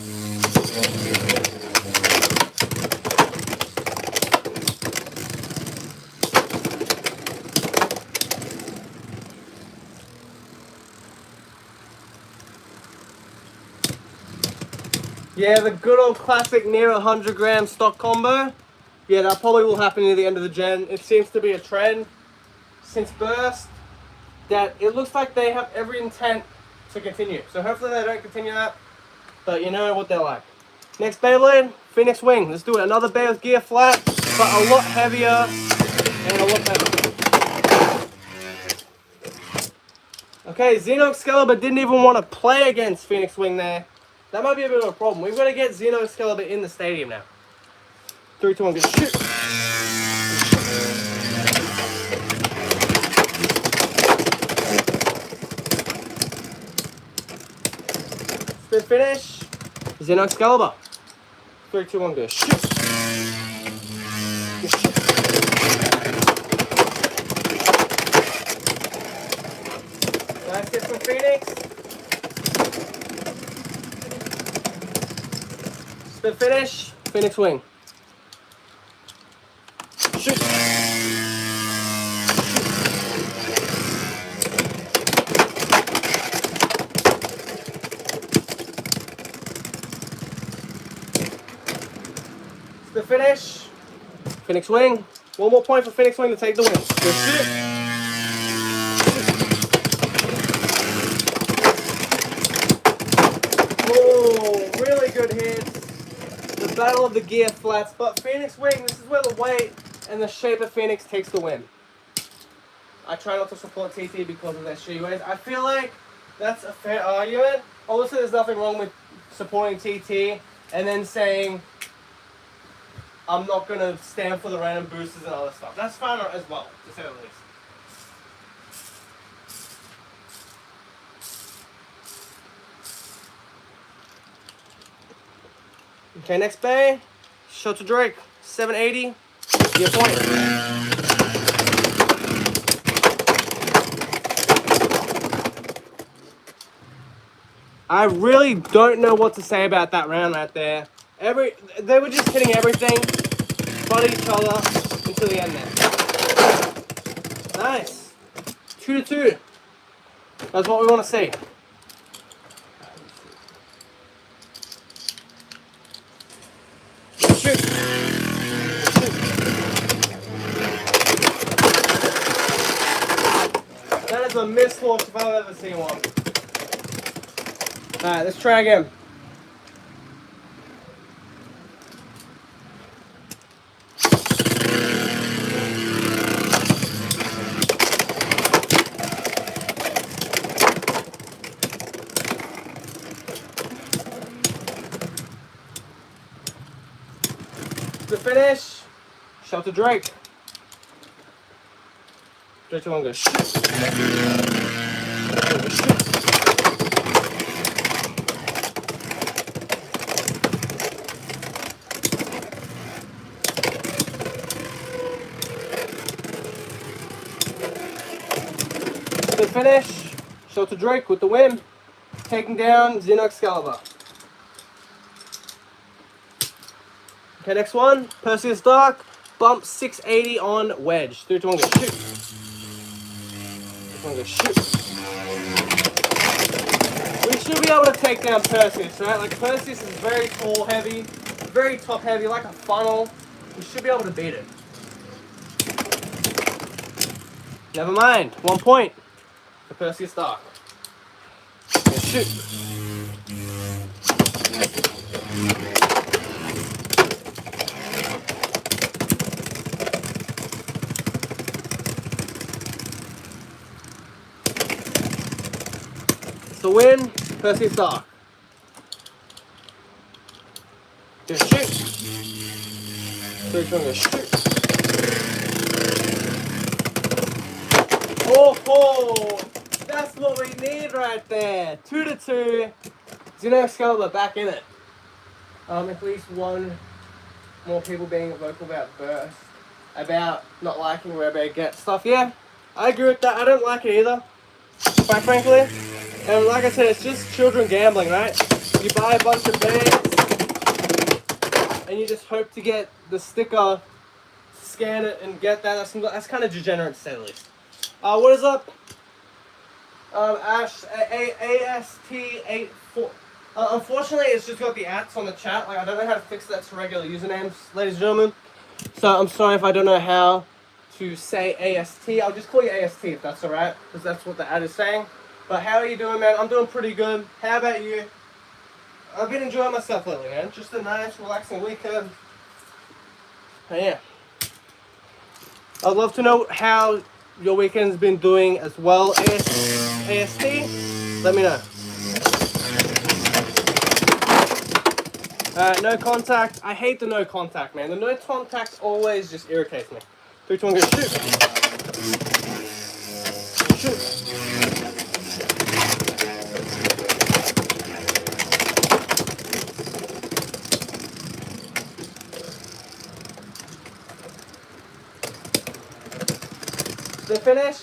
[SPEAKER 1] Yeah, the good old classic near 100-gram stock combo. Yeah, that probably will happen near the end of the gen. It seems to be a trend since Burst that it looks like they have every intent to continue. So hopefully they don't continue that, but you know what they're like. Next Beyblade, Phoenix Wing. Let's do it. Another bay with gear flat, but a lot heavier and a lot better. Okay, Xeno Excalibur didn't even want to play against Phoenix Wing there. That might be a bit of a problem. We've got to get Xeno Excalibur in the stadium now. 3, 2, 1, go shoot. Spin finish. Xeno Excalibur. 3, 2, 1, go shoot. Nice hit from Phoenix. Spin finish. Phoenix Wing. Shoot. The finish. Phoenix Wing. One more point for Phoenix Wing to take the win. Good shit. Oh, really good hits. The battle of the gear flats, but Phoenix Wing, this is where the weight and the shape of Phoenix takes the win. I try not to support TT because of their shitty ways. I feel like that's a fair argument. Obviously, there's nothing wrong with supporting TT and then saying, I'm not going to stand for the random boosters and other stuff. That's fine as well, to say the least. Okay, next bay, Shelter Drake, 780, gear point. I really don't know what to say about that round right there. They were just hitting everything but each other until the end there. Nice. 2-2. That's what we want to see. Shoot. That is a missed launch if I've ever seen one. Alright, let's try again. To finish, shout to Drake. 3, 2, 1, go shoot. To finish, shout to Drake with the win, taking down Xeno Xcalibur. Okay, next one, Perseus Dark, bump 680 on wedge. 3, 2, 1, go shoot. 3, 2, 1, go shoot. We should be able to take down Perseus, right? Like Perseus is very tall, heavy, very top heavy, like a funnel. We should be able to beat it. Never mind, 1 point for Perseus Dark. Go shoot. The win, Perseus Dark. Just shoot. 3, 2, 1, go shoot. Oh, that's what we need right there. 2 to 2. Xeno Xcalibur back in it. At least one more people being vocal about Burst, about not liking where they get stuff. Yeah, I agree with that. I don't like it either, quite frankly. And like I said, it's just children gambling, right? You buy a bunch of bands and you just hope to get the sticker, scan it and get that. That's kind of degenerate to say the least. What is up? Ash, AST84. Unfortunately, it's just got the ats on the chat. Like, I don't know how to fix that to regular usernames, ladies and gentlemen. So I'm sorry if I don't know how to say AST. I'll just call you AST if that's alright, because that's what the ad is saying. But how are you doing, man? I'm doing pretty good. How about you? I've been enjoying myself lately, man. Just a nice, relaxing weekend. But yeah. I'd love to know how your weekend's been doing as well. AST, let me know. No contact. I hate the no contact, man. The no contact always just irritates me. 3, 2, 1, go shoot. Shoot. The finish,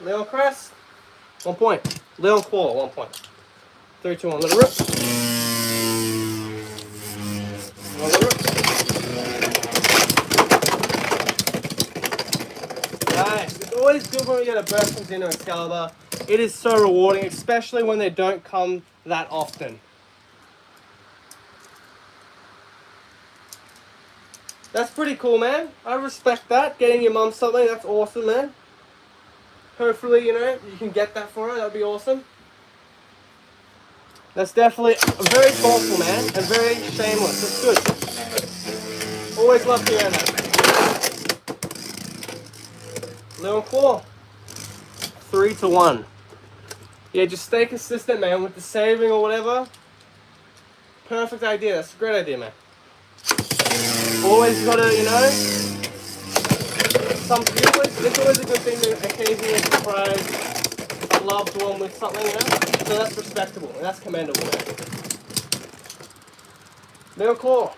[SPEAKER 1] Leon Crest, 1 point. Leon Claw, 1 point. 3, 2, 1, let it rip. Let it rip. Nice. It's always good when we get a burst from Xeno Xcalibur. It is so rewarding, especially when they don't come that often. That's pretty cool, man. I respect that. Getting your mum something, that's awesome, man. Hopefully, you know, you can get that for her. That'd be awesome. That's definitely very thoughtful, man, and very shameless. That's good. Always love to hear that. Leon Claw. 3 to 1. Yeah, just stay consistent, man, with the saving or whatever. Perfect idea. That's a great idea, man. Always gotta, you know, it's always a good thing to occasionally surprise a loved one with something, you know? So that's respectable, and that's commendable, man. Leon Claw.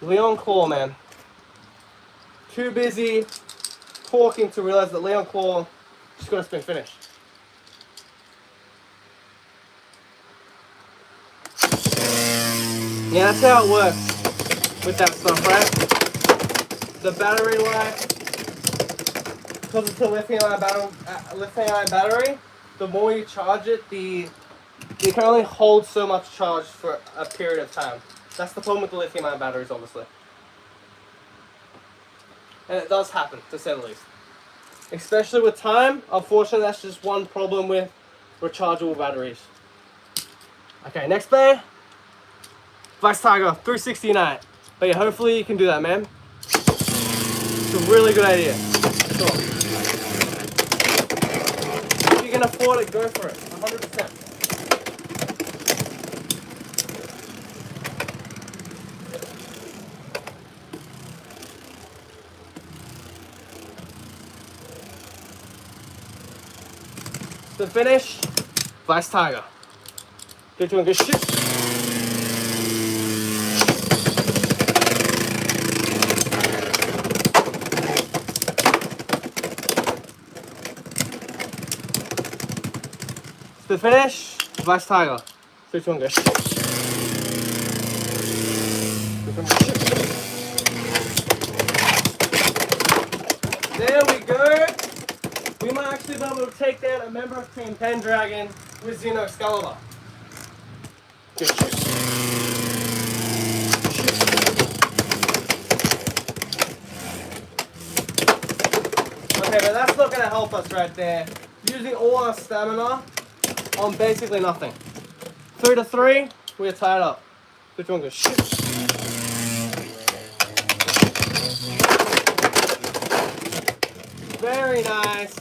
[SPEAKER 1] Leon Claw, man. Too busy talking to realize that Leon Claw just got a spin finish. Yeah, that's how it works with that stuff, right? The battery life, because it's a lithium-ion battery, the more you charge it, you can only hold so much charge for a period of time. That's the problem with the lithium-ion batteries, obviously. And it does happen, to say the least. Especially with time. Unfortunately, that's just one problem with rechargeable batteries. Okay, next bay, Vice Tiger 369. But yeah, hopefully you can do that, man. It's a really good idea. Sure. If you can afford it, go for it. 100%. To finish, Vice Tiger. Get doing good shit. To finish, Vice Tiger. Get doing good shit. There we go. We might actually be able to take down a member of Team Pendragon with Xeno Xcalibur. Good shit. Okay, but that's not going to help us right there. Using all our stamina on basically nothing. 3 to 3, we're tied up. Which one goes shit? Very nice.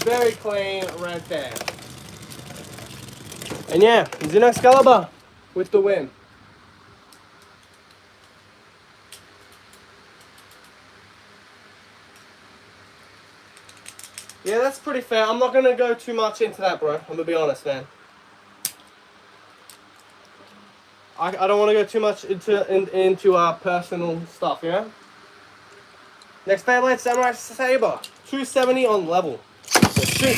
[SPEAKER 1] Very clean right there. And yeah, Xeno Xcalibur with the win. Yeah, that's pretty fair. I'm not going to go too much into that, bro. I'm going to be honest, man. I don't want to go too much into our personal stuff, you know? Next Beyblade Samurai Saber. 270 on level. So shoot.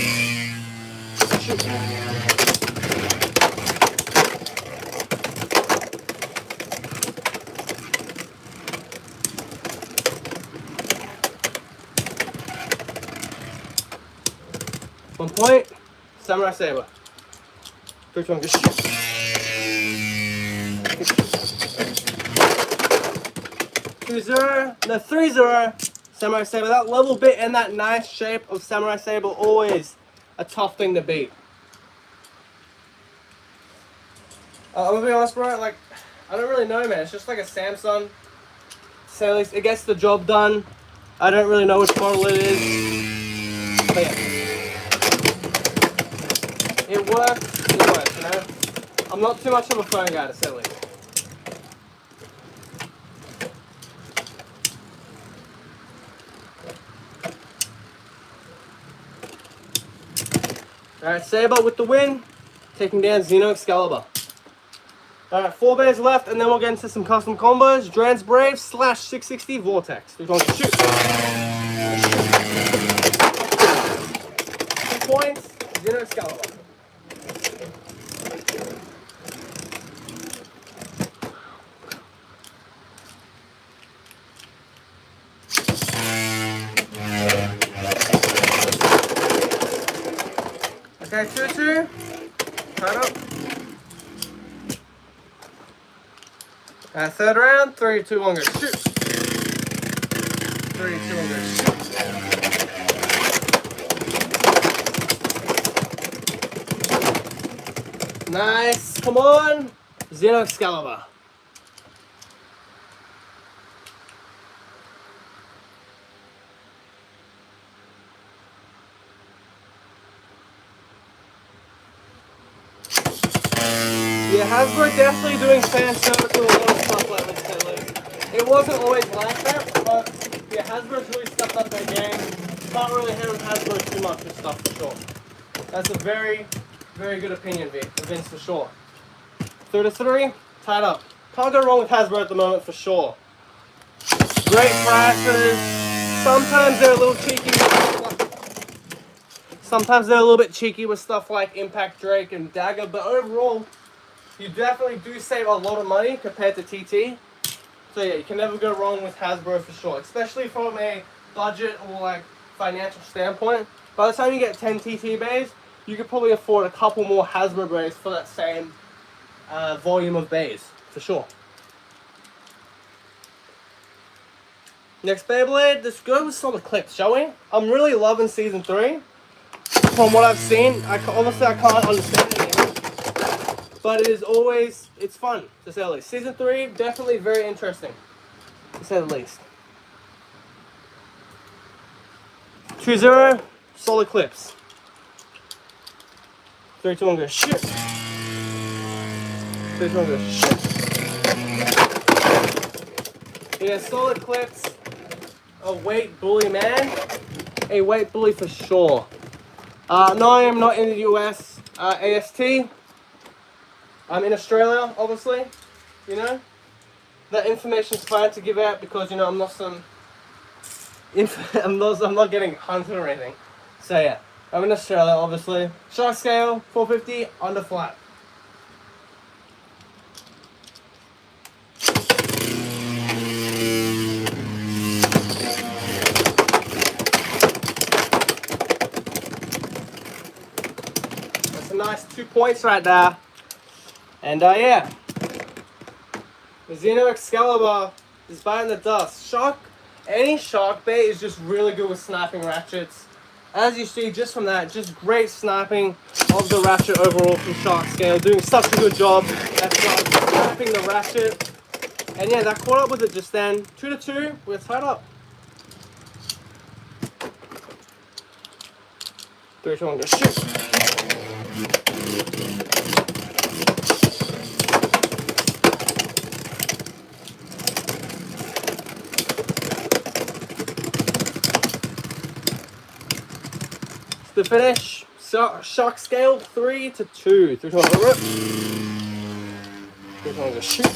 [SPEAKER 1] Shoot. One point, Samurai Saber. 3-2-1, good shit. 2-0, no 3-0, Samurai Saber. That level bit and that nice shape of Samurai Saber, always a tough thing to beat. I'm gonna be honest, bro, like, I don't really know, man. It's just like a Samsung. So at least it gets the job done. I don't really know which model it is. But yeah. It works, you know? I'm not too much of a phone guy, to say the least. Alright, Saber with the win, taking down Xeno Xcalibur. Alright, 4 bays left, and then we'll get into some custom combos. Drans Brave / 660 Vortex. We're going to shoot. 2 points, Xeno Xcalibur. Okay, 2-2. Tied up. Third round, 3-2-1, go shoot. 3-2-1, go shoot. Nice. Come on. Xeno Xcalibur. Yeah, Hasbro definitely doing fan service to a lot of stuff lately. It wasn't always like that, but yeah, Hasbro's really stepped up their game. Can't really handle Hasbro too much with stuff for sure. That's a very, very good opinion, Vince, for sure. 3-3, tied up. Can't go wrong with Hasbro at the moment for sure. Great prices. Sometimes they're a little cheeky. Sometimes they're a little bit cheeky with stuff like Impact Drake and Dagger, but overall, you definitely do save a lot of money compared to TT. So yeah, you can never go wrong with Hasbro for sure, especially from a budget or like financial standpoint. By the time you get 10 TT bays, you could probably afford a couple more Hasbro bays for that same volume of bays, for sure. Next Beyblade, let's go with some clips, shall we? I'm really loving Season 3. from what I've seen. Obviously I can't understand it, but it is always, it's fun to say the least. Season 3, definitely very interesting to say the least. 2-0, solid clips. 3, 2, 1, go shoot. 3, 2, 1, go shoot. Yeah, solid clips. A weight bully, man. A weight bully for sure. No, I am not in the US. AST. I'm in Australia, obviously. You know, that information's fine to give out because, you know, I'm not some. I'm not getting hunted or anything. So yeah, I'm in Australia, obviously. Shark scale 450 under flat. That's a nice 2 points right there. And yeah, the Xeno Xcalibur is biting the dust. Any shark bait is just really good with snapping ratchets. As you see just from that, just great snapping of the ratchet overall from Shark Scale. Doing such a good job at snapping the ratchet. And yeah, that caught up with it just then. 2-2, we're tied up. 3, 2, 1, go shoot. The finish, Shark Scale 3-2. 3, 2, 1, go rip. 3, 2, 1, go shoot.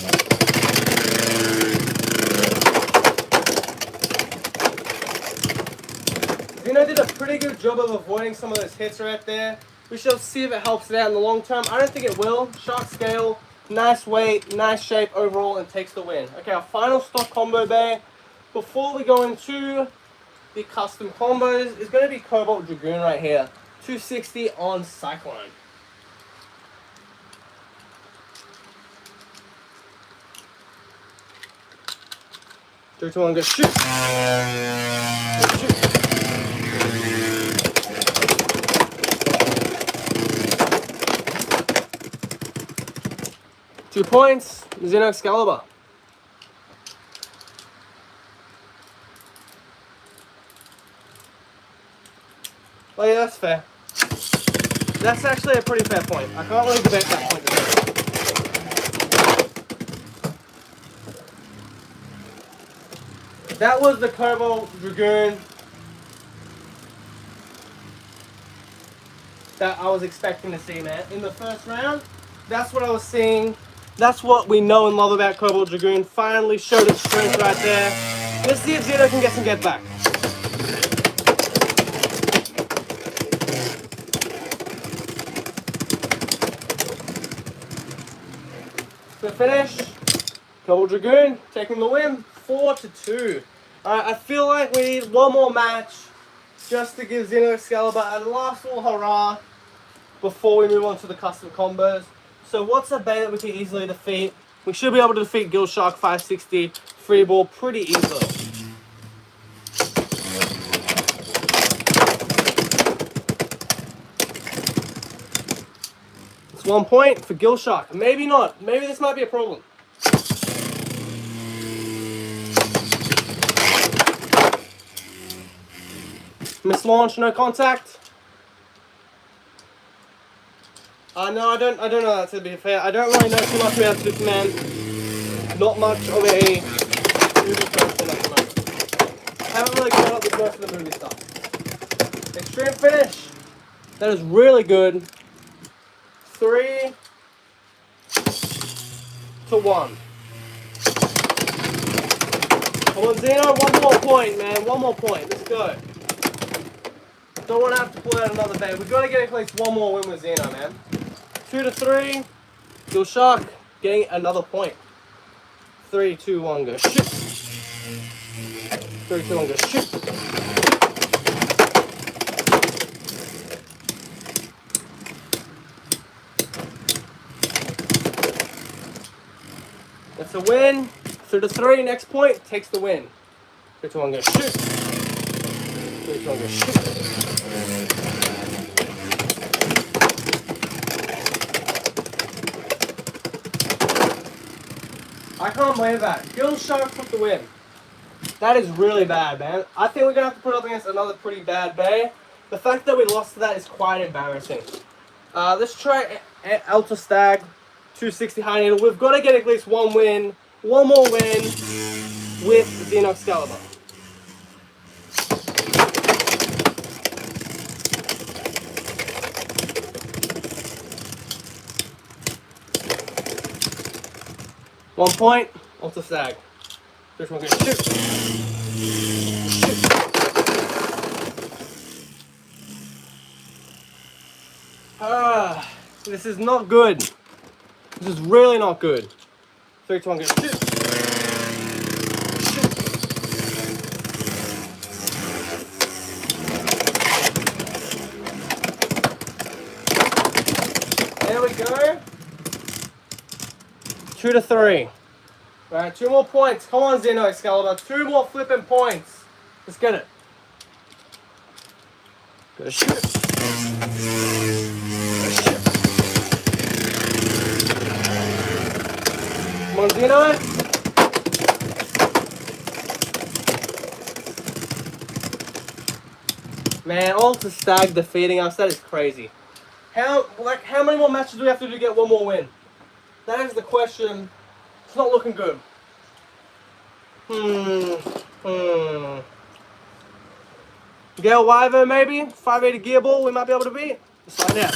[SPEAKER 1] Xeno did a pretty good job of avoiding some of those hits right there. We shall see if it helps it out in the long term. I don't think it will. Shark Scale, nice weight, nice shape overall, and takes the win. Okay, our final stock combo bay. Before we go into the custom combos is going to be Cobalt Dragoon right here. 260 on Cyclone. Three, 2, 1, go shoot. Go shoot. Two points, Xeno Xcalibur. Oh yeah, that's fair. That's actually a pretty fair point. I can't really debate that point. That was the Cobalt Dragoon that I was expecting to see, man. In the first round, that's what I was seeing. That's what we know and love about Cobalt Dragoon. Finally showed its strength right there. Let's see if Xeno can get some get back. The finish, Cobalt Dragoon taking the win, 4-2. I feel like we need one more match just to give Xeno Xcalibur a last little hurrah before we move on to the custom combos. So what's a bait that we can easily defeat? We should be able to defeat Gill Shark 560 free ball pretty easily. It's 1 point for Gill Shark. Maybe not. Maybe this might be a problem. Mislaunch, no contact. No, I don't know that, to be fair. I don't really know too much about this man. Not much of a movie person at the moment. I haven't really caught up with most of the movie stuff. Extreme finish. That is really good. 3-1. Come on, Xeno, one more point, man. One more point. Let's go. Don't want to have to pull out another bait. We've got to get at least one more win with Xeno, man. 2-3. Gill Shark getting another point. 3, 2, 1, go shoot. 3, 2, 1, go shoot. That's a win. 3-3. Next point takes the win. 3, 2, 1, go shoot. 3, 2, 1, go shoot. I can't believe that. Gill Shark took the win. That is really bad, man. I think we're going to have to put up against another pretty bad bay. The fact that we lost to that is quite embarrassing. Let's try Alta Stag, 260 high needle. We've got to get at least one win, one more win with Xeno Xcalibur. One point, Alta Stag. First one, shoot. This is not good. This is really not good. 3, 2, 1, go. Shoot. There we go. 2 to 3. Alright, 2 more points. Come on, Xeno Excalibur. 2 more flipping points. Let's get it. Go shoot. Go shoot. Come on, Xeno. Man, Alta Stag defeating us. That is crazy. How many more matches do we have to do to get one more win? That is the question. It's not looking good. Gale Wyver maybe? 580 gear ball we might be able to beat. Let's find out.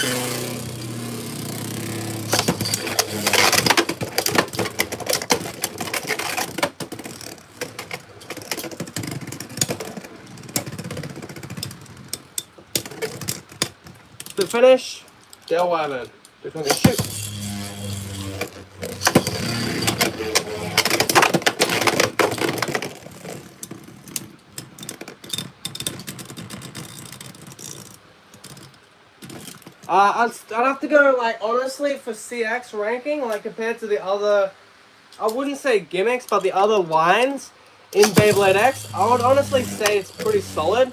[SPEAKER 1] To finish, Gale Wyver. Just want to shoot. I'd have to go, like, honestly, for CX ranking, like, compared to the other, I wouldn't say gimmicks, but the other lines in Beyblade X, I would honestly say it's pretty solid.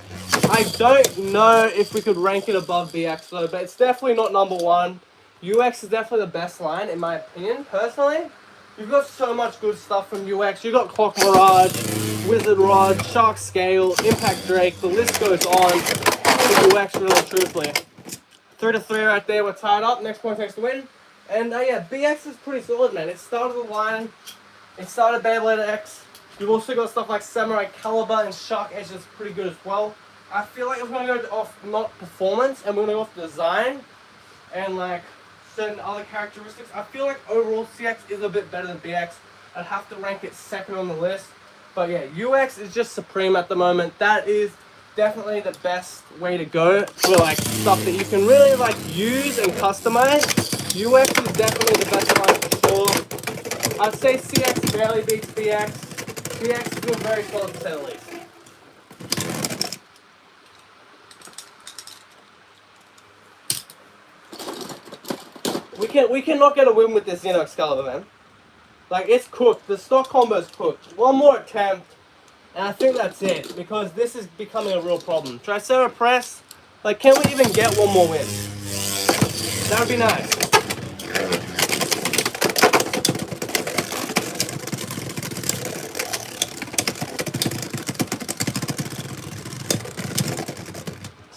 [SPEAKER 1] I don't know if we could rank it above BX, though, but it's definitely not number 1. UX is definitely the best line, in my opinion, personally. You've got so much good stuff from UX. You've got Clock Mirage, Wizard Rod, Shark Scale, Impact Drake, the list goes on for UX, really, truthfully. 3 to 3 right there, we're tied up. Next point takes the win. And yeah, BX is pretty solid, man. It started the line, it started Beyblade X. You've also got stuff like Samurai Caliber and Shark Edge that's pretty good as well. I feel like if we're going to go off not performance and we're going to go off design and like certain other characteristics, I feel like overall CX is a bit better than BX. I'd have to rank it second on the list. But yeah, UX is just supreme at the moment. That is definitely the best way to go for like stuff that you can really like use and customize. UX is definitely the best one for sure. I'd say CX barely beats BX. BX is doing very solid to say the least. We cannot get a win with this Xeno Excalibur, man. Like, it's cooked. The stock combo's cooked. One more attempt. And I think that's it, because this is becoming a real problem. Tricera Press, like, can we even get one more win? That would be nice.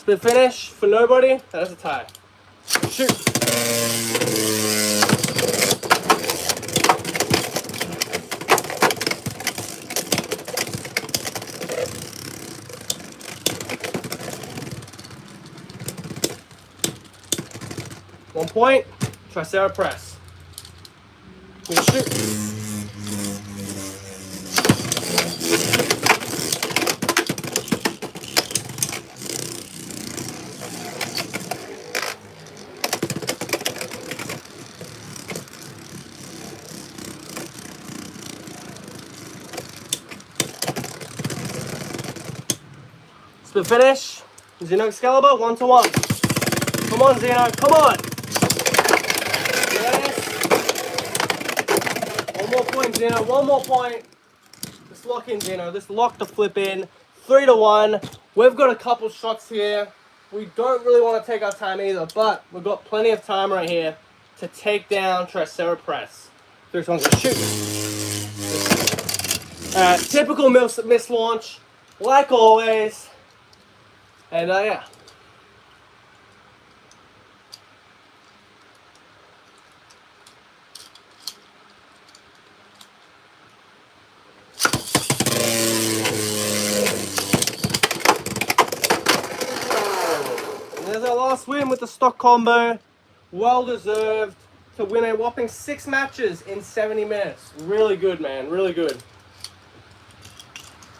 [SPEAKER 1] Split finish for nobody. That is a tie. Shoot. One point, Tricera Press. Good shoot. Split finish, Xeno Excalibur, 1 to 1. Come on, Xeno, come on! Yes! One more point, Xeno, one more point. Let's lock in, Xeno, let's lock the flip in. 3 to 1. We've got a couple shots here. We don't really want to take our time either, but we've got plenty of time right here to take down Tricera Press. 3 to 1, go shoot. Typical miss launch, like always. And yeah. There's our last win with the stock combo. Well deserved to win a whopping 6 matches in 70 minutes. Really good, man. Really good.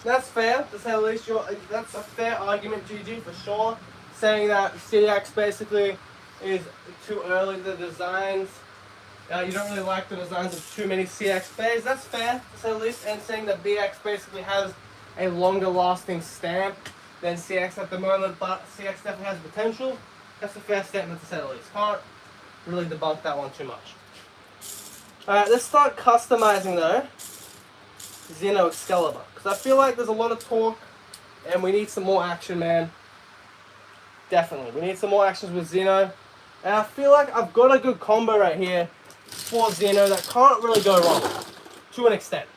[SPEAKER 1] That's fair, to say the least. That's a fair argument, GG, for sure. Saying that CX basically is too early. The designs, you don't really like the designs of too many CX bays. That's fair, to say the least. And saying that BX basically has a longer lasting stamp than CX at the moment, but CX definitely has potential. That's a fair statement, to say the least. Can't really debunk that one too much. Alright, let's start customizing though Xeno Xcalibur, because I feel like there's a lot of talk and we need some more action, man. Definitely, we need some more actions with Xeno. And I feel like I've got a good combo right here for Xeno that can't really go wrong, to an extent.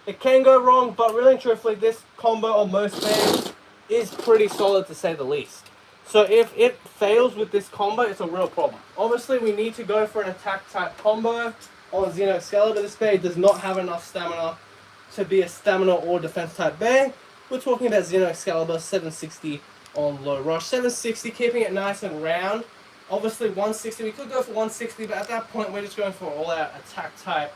[SPEAKER 1] It can go wrong, but really and truthfully, this combo on most bays is pretty solid, to say the least. So if it fails with this combo, it's a real problem. Obviously, we need to go for an attack type combo on Xeno Xcalibur. This bay does not have enough stamina to be a stamina or defense type bay. We're talking about Xeno Xcalibur 760 on low rush. 760, keeping it nice and round. Obviously 160, we could go for 160, but at that point we're just going for all out attack type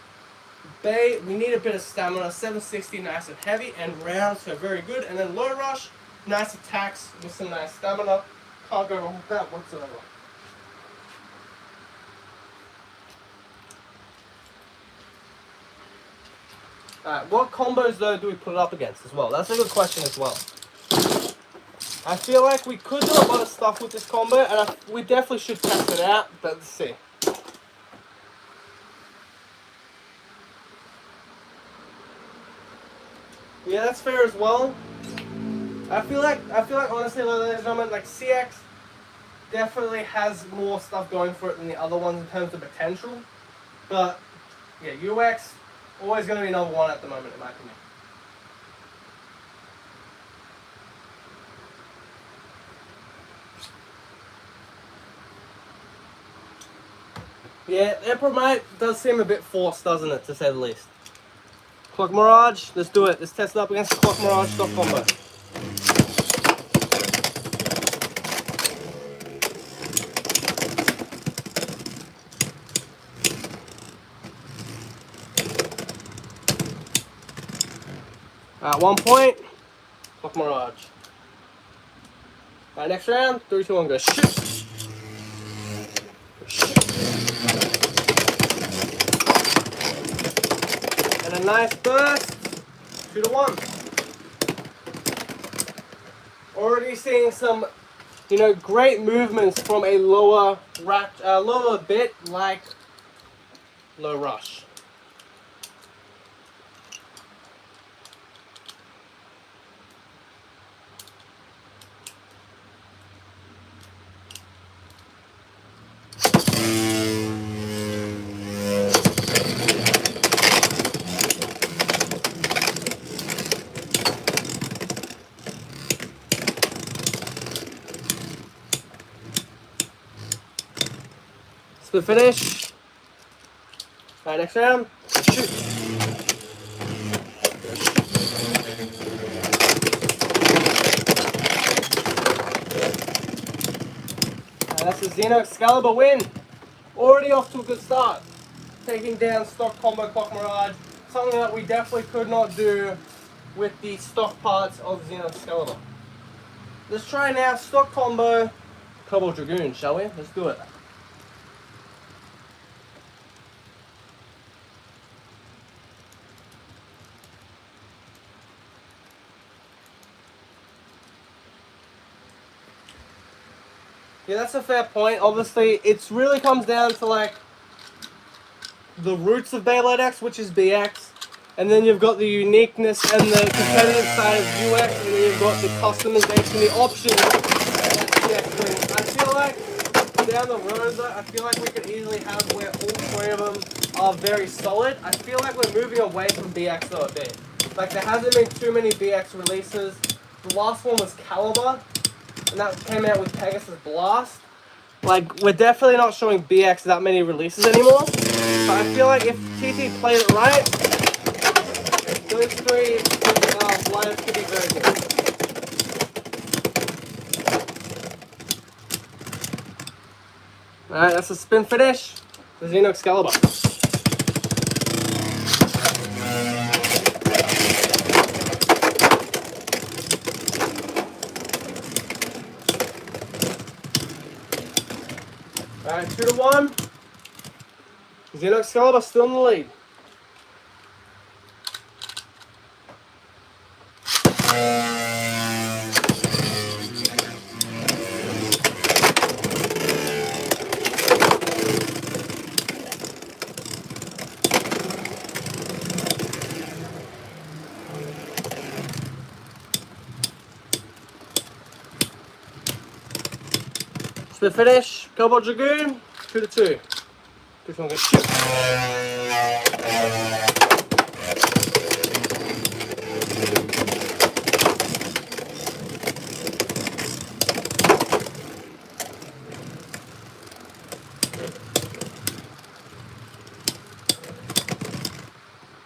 [SPEAKER 1] bay. We need a bit of stamina. 760, nice and heavy and round, so very good. And then low rush, nice attacks with some nice stamina. Can't go wrong with that whatsoever. Alright, what combos though do we put it up against as well? That's a good question as well. I feel like we could do a lot of stuff with this combo, and we definitely should test it out, but let's see. Yeah, that's fair as well. I feel like honestly, ladies and gentlemen, like CX definitely has more stuff going for it than the other ones in terms of potential. But yeah, UX always going to be number one at the moment, in my opinion. Yeah, Emperor Might does seem a bit forced, doesn't it, to say the least. Clock Mirage, let's do it. Let's test it up against the Clock Mirage stock combo. At 1 point, Clock Mirage. Alright, next round, 3, 2, 1, go shoot. And a nice burst, 2 to 1. Already seeing some, great movements from a lower bit like low rush. Split finish. Alright, next round. Shoot. That's the Xeno Xcalibur win. Already off to a good start. Taking down stock combo Clock Mirage. Something that we definitely could not do with the stock parts of Xeno Xcalibur. Let's try now stock combo Cobalt Dragoon, shall we? Let's do it. Yeah, that's a fair point. Obviously, it really comes down to like the roots of Beyblade X, which is BX, and then you've got the uniqueness and the competitive side of UX, and then you've got the customization, the options that CX brings. I feel like down the road though, I feel like we could easily have where all 3 of them are very solid. I feel like we're moving away from BX though a bit. Like there hasn't been too many BX releases. The last one was Xcalibur, and that came out with Pegasus Blast. Like we're definitely not showing BX that many releases anymore. But I feel like if TT played it right, those 3 lineups could be very good. Alright, that's a spin finish. The Xeno Xcalibur. Alright, 2-1. Xeno Xcalibur still in the lead. Spin finish, Cobalt Dragoon, 2-2. Which one gonna shoot?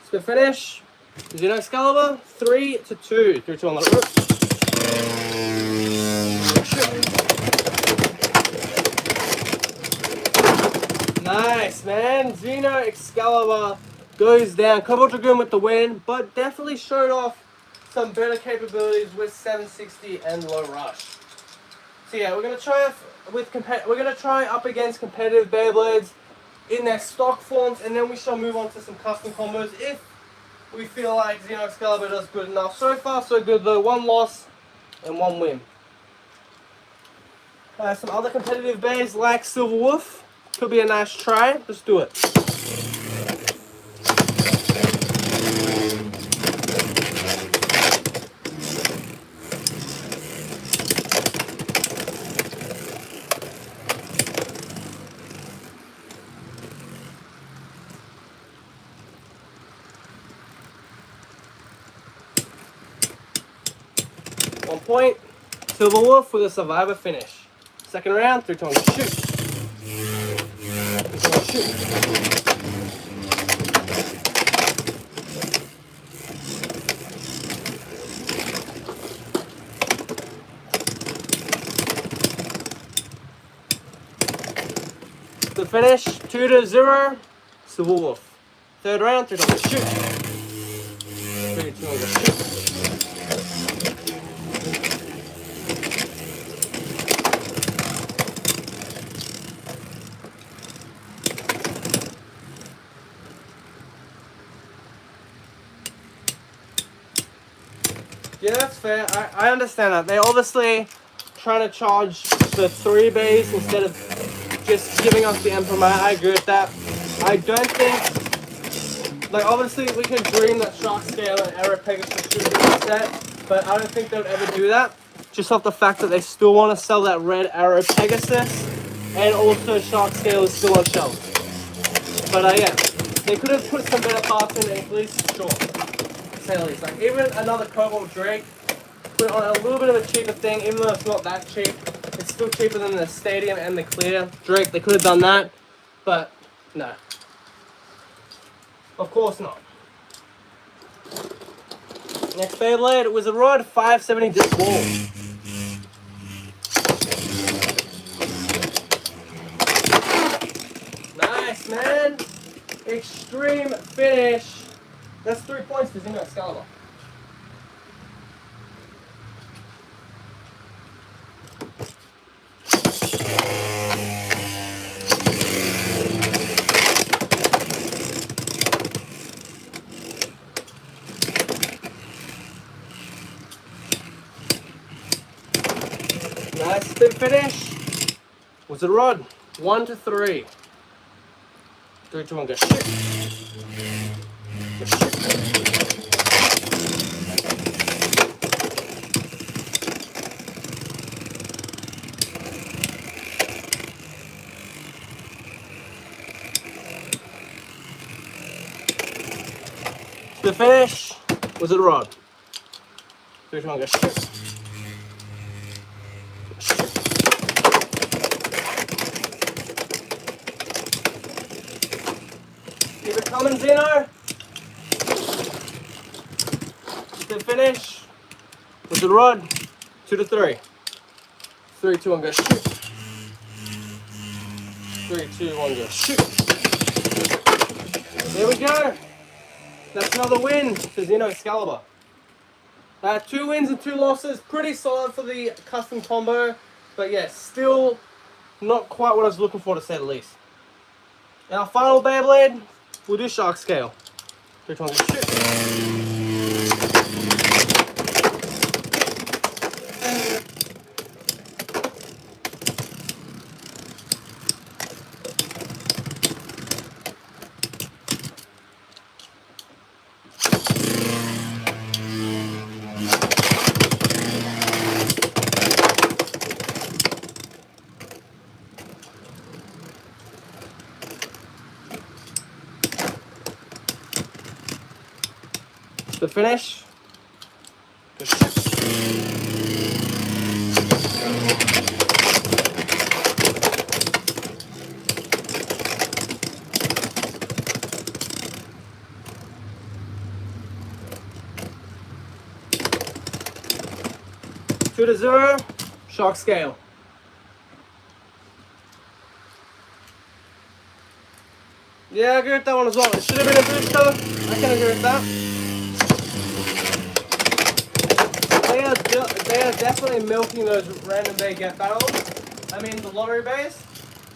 [SPEAKER 1] Spin finish, Xeno Xcalibur, 3-2. 3-2 on the rope. Nice, man. Xeno Xcalibur goes down. Cobalt Dragoon with the win, but definitely showed off some better capabilities with 760 and low rush. So yeah, we're gonna try up against competitive Beyblades in their stock forms, and then we shall move on to some custom combos if we feel like Xeno Xcalibur does good enough. So far, so good though. 1 loss and 1 win. Some other competitive bays like Silver Wolf. Could be a nice try. Let's do it. One point. Silver Wolf with a survivor finish. Second round, 3 times shoot. The finish, 2-0, Silver Wolf. Third round, 3 times shoot. 3 times shoot. Yeah, that's fair. I understand that. They're obviously trying to charge the 3 bays instead of just giving us the Emperor. I agree with that. I don't think, like obviously we can dream that Shark Scale and Arrow Pegasus should be set, but I don't think they would ever do that. Just off the fact that they still want to sell that red Arrow Pegasus, and also Shark Scale is still on shelf. But yeah, they could have put some better parts in at least, sure. At least. Like even another Cobalt Drake, put on a little bit of a cheaper thing, even though it's not that cheap. It's still cheaper than the Stadium and the Clear Drake. They could have done that, but no. Of course not. Next Beyblade was a Rod 570 disc ball. Nice, man. Extreme finish. That's 3 points for Xeno Xcalibur. Nice spin finish. Was it a Rod? 1-3. 3, 2, 1, go. The finish was a rod. 3, 2, 1, go shoot. Keep it coming, Xeno. The finish was a rod. 2 to 3. 3, 2, 1, go shoot. 3, 2, 1, go shoot. There we go. That's another win for Xeno Excalibur. 2 wins and 2 losses. Pretty solid for the custom combo. But yeah, still not quite what I was looking for, to say the least. And our final Beyblade, we'll do Shark Scale. 3, 2, 1, go shoot. The finish. Good shit. Two to 0, Shark Scale. Yeah, I agree with that one as well. It should have been a booster. I can agree with that. They are definitely milking those random day get battles. I mean, the lottery bays.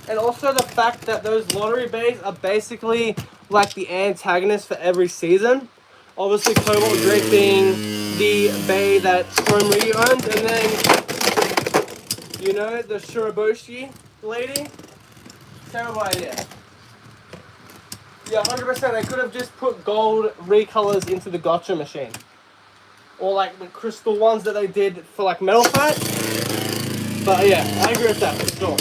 [SPEAKER 1] And also the fact that those lottery bays are basically like the antagonists for every season. Obviously, Cobalt Drake being the bay that Chrome Ryu owns. And then, you know, the Shiraboshi lady. Terrible idea. Yeah, 100%. They could have just put gold recolors into the gotcha machine. Or like the crystal ones that they did for like Metal Fight. But yeah, I agree with that for sure.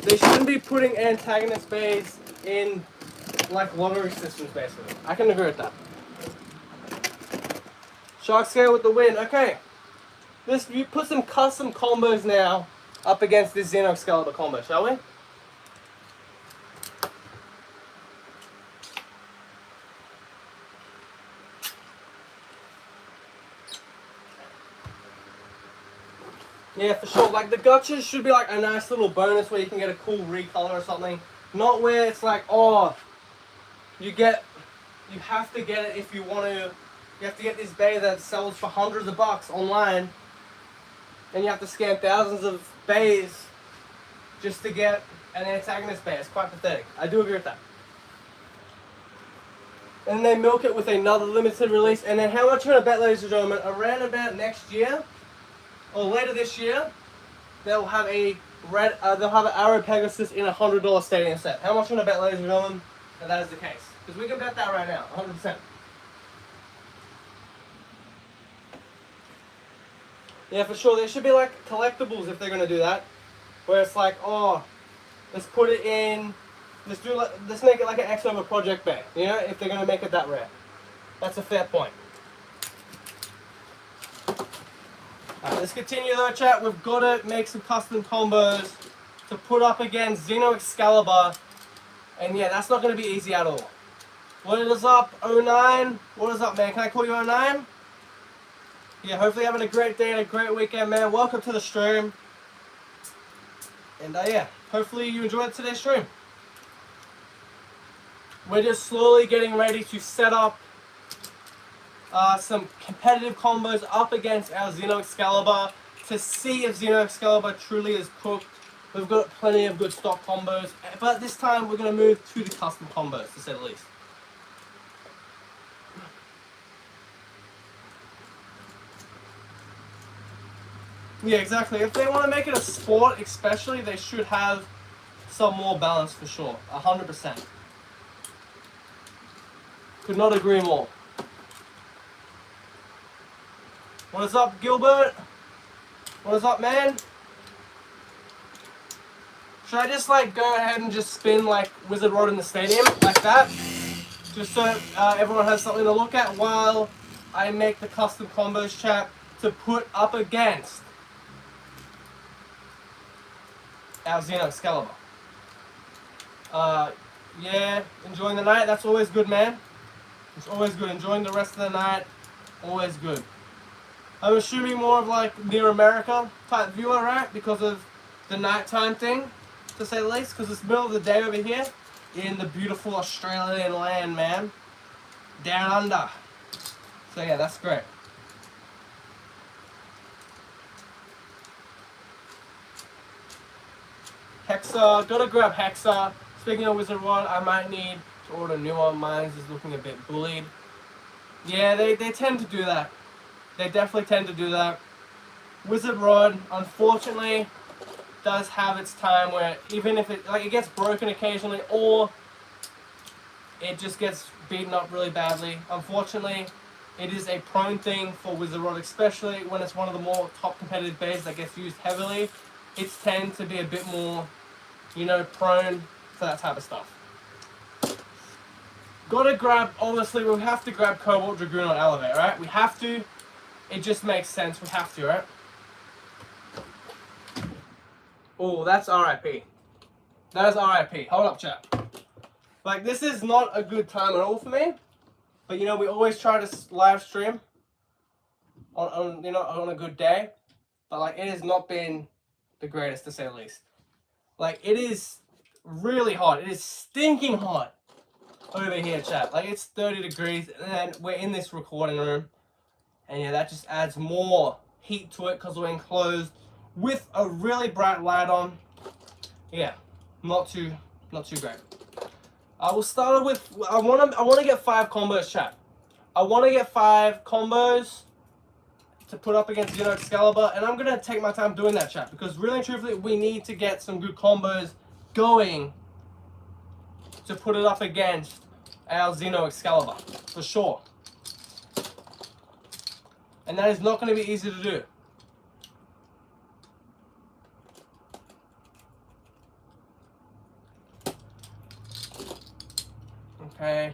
[SPEAKER 1] They shouldn't be putting antagonist bays in like lottery systems basically. I can agree with that. Shark Scale with the win. Okay. You put some custom combos now up against this Xeno Excalibur combo, shall we? Yeah, for sure. Like, the gotchas should be like a nice little bonus where you can get a cool recolor or something. Not where it's like, oh, you have to get it if you want to. You have to get this bay that sells for hundreds of bucks online. And you have to scan thousands of bays just to get an antagonist bay. It's quite pathetic. I do agree with that. And they milk it with another limited release. And then how much you want to bet, ladies and gentlemen? Around about next year, or later this year, they'll have an Arrow Pegasus in a $100 stadium set. How much you want to bet, ladies and gentlemen, that is the case? Because we can bet that right now, 100%. Yeah, for sure. There should be like collectibles if they're going to do that. Where it's like, oh, let's put it in, let's make it like an Xeno Project Bay. You know, if they're going to make it that rare. That's a fair point. Alright, let's continue though, chat. We've got to make some custom combos to put up against Xeno Excalibur. And yeah, that's not going to be easy at all. What is up, 09? What is up, man? Can I call you 09? Yeah, hopefully having a great day and a great weekend, man. Welcome to the stream. And yeah, hopefully you enjoyed today's stream. We're just slowly getting ready to set up some competitive combos up against our Xeno Excalibur to see if Xeno Excalibur truly is cooked. We've got plenty of good stock combos, but this time we're going to move to the custom combos, to say the least. Yeah, exactly. If they want to make it a sport, especially, they should have some more balance for sure. 100%. Could not agree more. What is up, Gilbert? What is up, man? Should I just like go ahead and just spin like Wizard Rod in the stadium like that? just so everyone has something to look at while I make the custom combos, chat, to put up against our Xeno Excalibur. Yeah, enjoying the night. That's always good, man. It's always good. Enjoying the rest of the night, always good. I'm assuming more of like near America type viewer, right? Because of the nighttime thing, to say the least. Because it's middle of the day over here in the beautiful Australian land, man. Down under. So yeah, that's great. Hexa, gotta grab Hexa. Speaking of Wizard Rod, I might need to order a new one. Mine is looking a bit bullied. Yeah, they tend to do that. They definitely tend to do that. Wizard Rod, unfortunately, does have its time where even if it gets broken occasionally or it just gets beaten up really badly. Unfortunately, it is a prone thing for Wizard Rod, especially when it's one of the more top competitive bays that gets used heavily. It tends to be a bit more, you know, prone for that type of stuff. Gotta grab, obviously we have to grab Cobalt Dragoon on Elevate, right? We have to. It just makes sense, we have to, right? Oh, that's RIP. That is RIP. Hold up, chat. Like, this is not a good time at all for me. But, you know, we always try to live stream on you know, on a good day. But, like, it has not been the greatest, to say the least. Like, it is really hot. It is stinking hot over here, chat. Like, it's 30 degrees, and we're in this recording room. And, yeah, that just adds more heat to it because we're enclosed with a really bright light on. Yeah, not too great. I will start with, I want to get 5 combos, chat. I want to get 5 combos to put up against Xeno Excalibur, and I'm going to take my time doing that, chat, because really and truthfully, we need to get some good combos going to put it up against our Xeno Excalibur, for sure. And that is not going to be easy to do. Okay.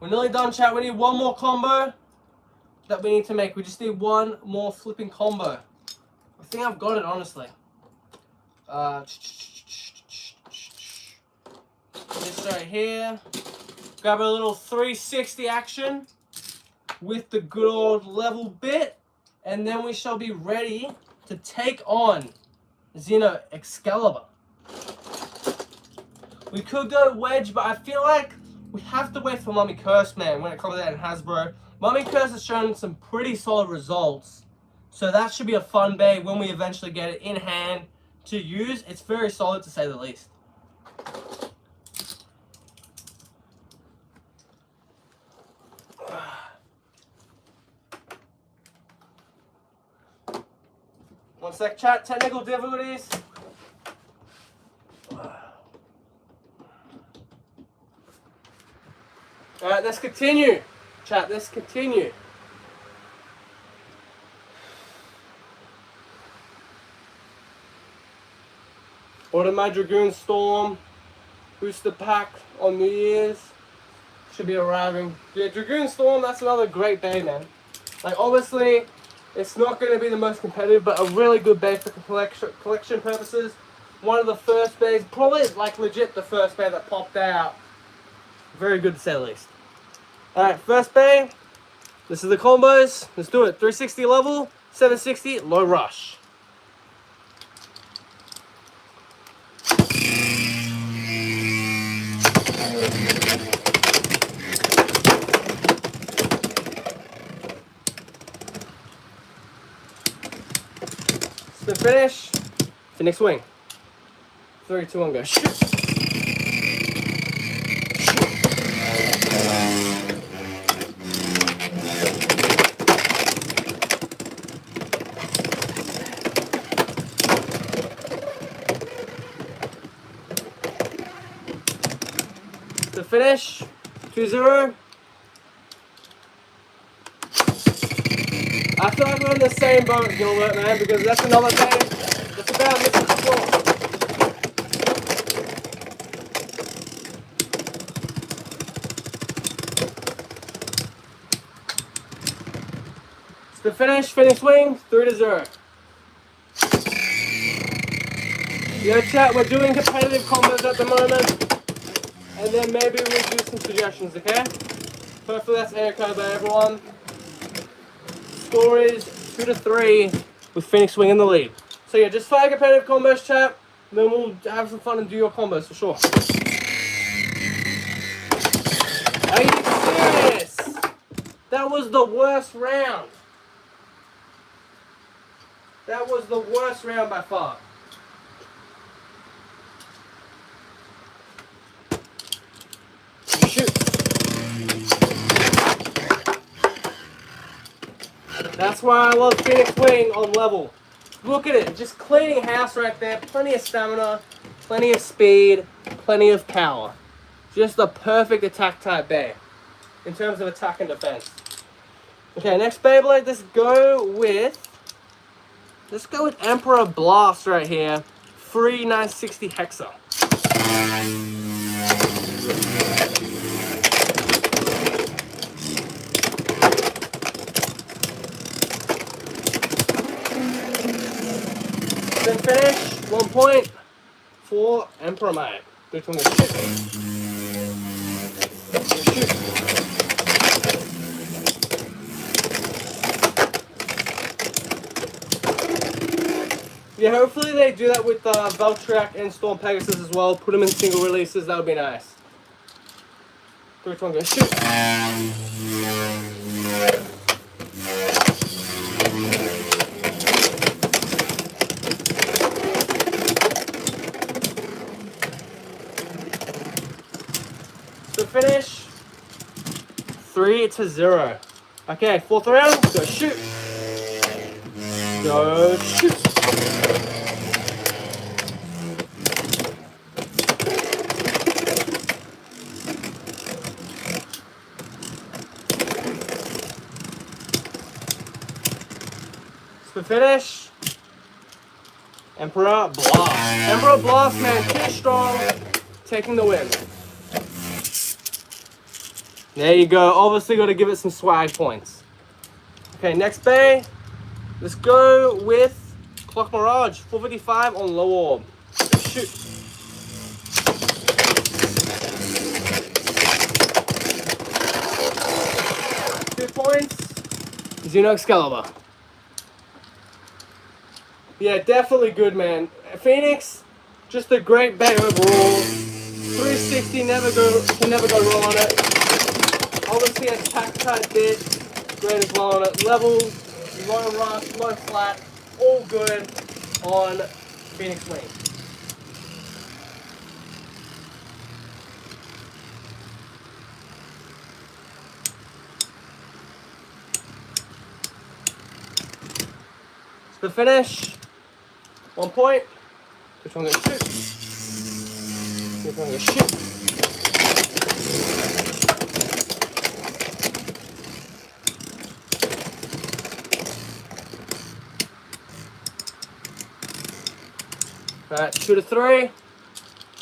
[SPEAKER 1] We're nearly done, chat. We need one more combo that we need to make. We just need one more flipping combo. I think I've got it, honestly. This right here. Grab a little 360 action with the good old level bit. And then we shall be ready to take on Xeno Excalibur. We could go Wedge, but I feel like we have to wait for Mummy Curse, man, when it comes to that in Hasbro. Mummy Curse has shown some pretty solid results. So that should be a fun bay when we eventually get it in hand to use. It's very solid, to say the least. One sec, chat. Technical difficulties. Alright, let's continue. Chat, let's continue. Ordered my Dragoon Storm booster pack on New Year's. Should be arriving. Yeah, Dragoon Storm, that's another great bay, man. Like, obviously, it's not going to be the most competitive, but a really good bay for collection purposes. One of the first bays, probably like legit the first bay that popped out. Very good to say the least. Alright, first bay. This is the combos. Let's do it. 360 level, 760, low rush. Spin finish. Phoenix wing. 3, 2, 1, go. Shoot. The finish, 2-0. I feel like we're in the same boat, Gilbert, man, because that's another thing. It's about missing the floor. The finish swing, 3-0. Yo chat, we're doing competitive combos at the moment. And then maybe we'll do some suggestions, okay? Hopefully that's air-covered by everyone. Score is 2-3 with Phoenix Swing in the lead. So yeah, just fire competitive combos, chat. Then we'll have some fun and do your combos for sure. Are you serious? That was the worst round. That was the worst round by far. Shoot. That's why I love Phoenix Wing on level. Look at it, just cleaning house right there. Plenty of stamina, plenty of speed, plenty of power. Just the perfect attack type bay in terms of attack and defense. Okay, next Beyblade, let's go with Emperor Blast right here. Free 960 Hexa. Then finish, 1 point for Emperor Mate. Which one is shoot? Yeah, hopefully they do that with Valtrak and Storm Pegasus as well. Put them in single releases, that would be nice. Which one goes shoot? So finish 3-0. Okay, fourth round, go shoot. Go shoot. So finish Emperor Blast. Emperor Blast, man, too strong, taking the win. There you go. Obviously got to give it some swag points. Okay, next bay. Let's go with Clock Mirage. 455 on low orb. Shoot. Two points. Xeno Xcalibur. Yeah, definitely good, man. Phoenix, just a great bay overall. 360, can never go wrong on it. Obviously, attack type bit, great as well on it. Level, low rush, low flat, all good on Phoenix Wing. The finish, 1 point. Which one gonna shoot? Which one gonna shoot? Alright, 2-3.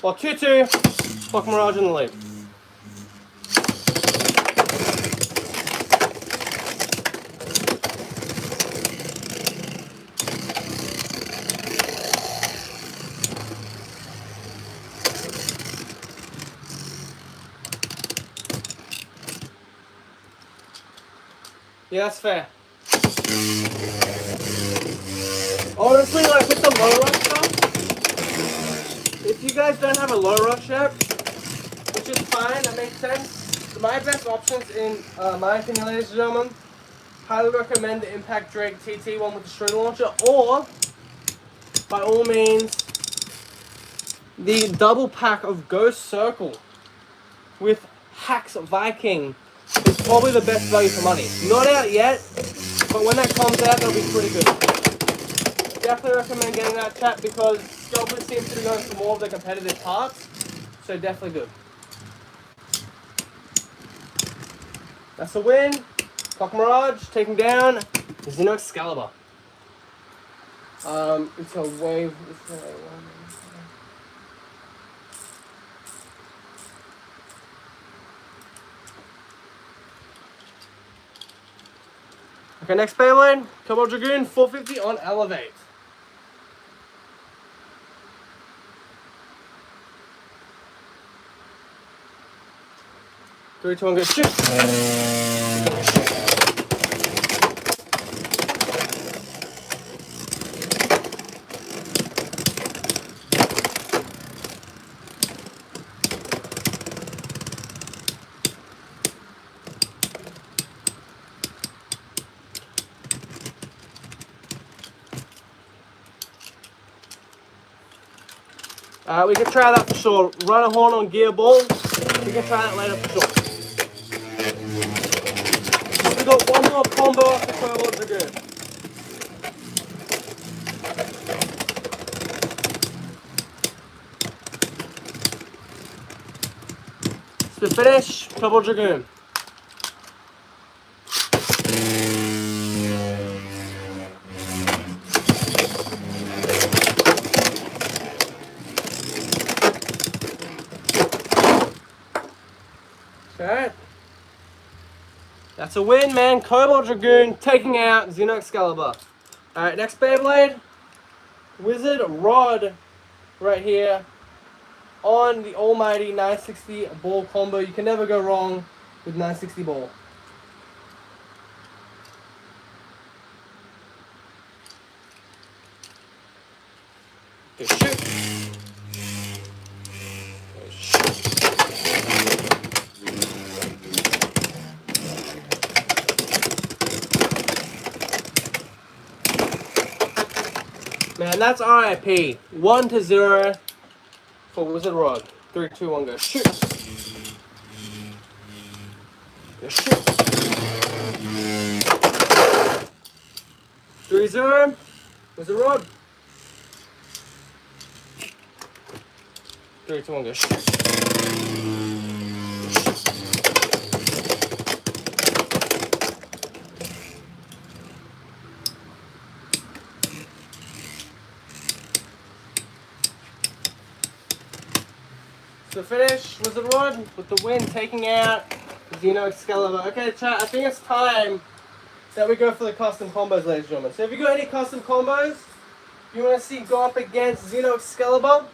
[SPEAKER 1] Well, 2-2. Clock Mirage in the lead. Yeah, that's fair. Honestly, like with the low rush stuff, if you guys don't have a low rush yet, which is fine, that makes sense. My best options in my opinion, ladies and gentlemen, highly recommend the Impact Drake TT one with the string launcher, or by all means, the double pack of Ghost Circle with Hax Viking is probably the best value for money. Not out yet, but when that comes out, that'll be pretty good. Definitely recommend getting that, chat, because Xcalibur seems to be going for more of the competitive parts, so definitely good. That's a win. Clock Mirage taking down Xeno Xcalibur. It's a wave. Okay, next Beyblade, Cobalt Dragoon, 450 on Elevate. Three, two, one, go shoot. We can try that for sure. Run a horn on gear ball. We can try that later for sure. We got one more combo after Cobalt Dragoon. To finish, Cobalt Dragoon. Okay. That's a win, man. Cobalt Dragoon taking out Xeno Excalibur. Alright, next Beyblade. Wizard Rod right here on the almighty 960 ball combo. You can never go wrong with 960 ball. Okay, shoot. Okay, shoot. Man, that's RIP. 1-0 for Wizard Rod. 3, 2, 1, go shoot. Go shoot. 3-0. Wizard Rod. 3, 2, 1, go shoot. So finish Wizard Rod with the win, taking out Xeno Excalibur. Okay, chat, I think it's time that we go for the custom combos, ladies and gentlemen. So if you got any custom combos you want to see go up against Xeno Excalibur,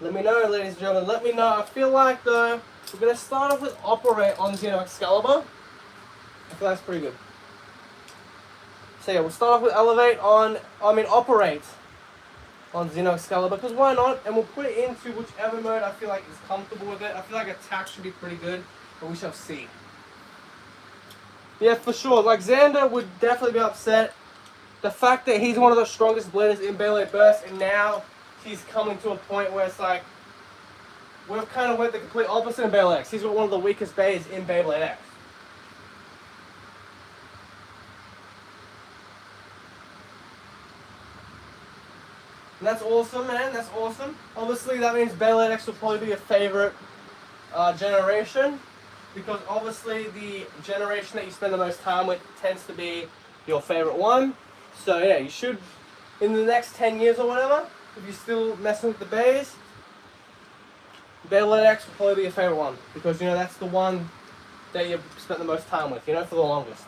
[SPEAKER 1] let me know, ladies and gentlemen. Let me know. I feel like, though, we're going to start off with Operate on Xeno Excalibur. I feel that's pretty good. So yeah, we'll start off with Operate on Xeno Excalibur, because why not? And we'll put it into whichever mode I feel like is comfortable with it. I feel like attack should be pretty good, but we shall see. Yeah, for sure. Like, Xander would definitely be upset. The fact that he's one of the strongest bladers in Beyblade Burst, and now he's coming to a point where it's like, we've kind of went the complete opposite in Beyblade X. He's got one of the weakest bays in Beyblade X. And that's awesome, man. That's awesome. Obviously, that means Beyblade X will probably be your favorite generation, because obviously the generation that you spend the most time with tends to be your favorite one. So yeah, you should, in the next 10 years or whatever, if you're still messing with the bays, Beyblade X will probably be your favorite one, because, you know, that's the one that you've spent the most time with, you know, for the longest.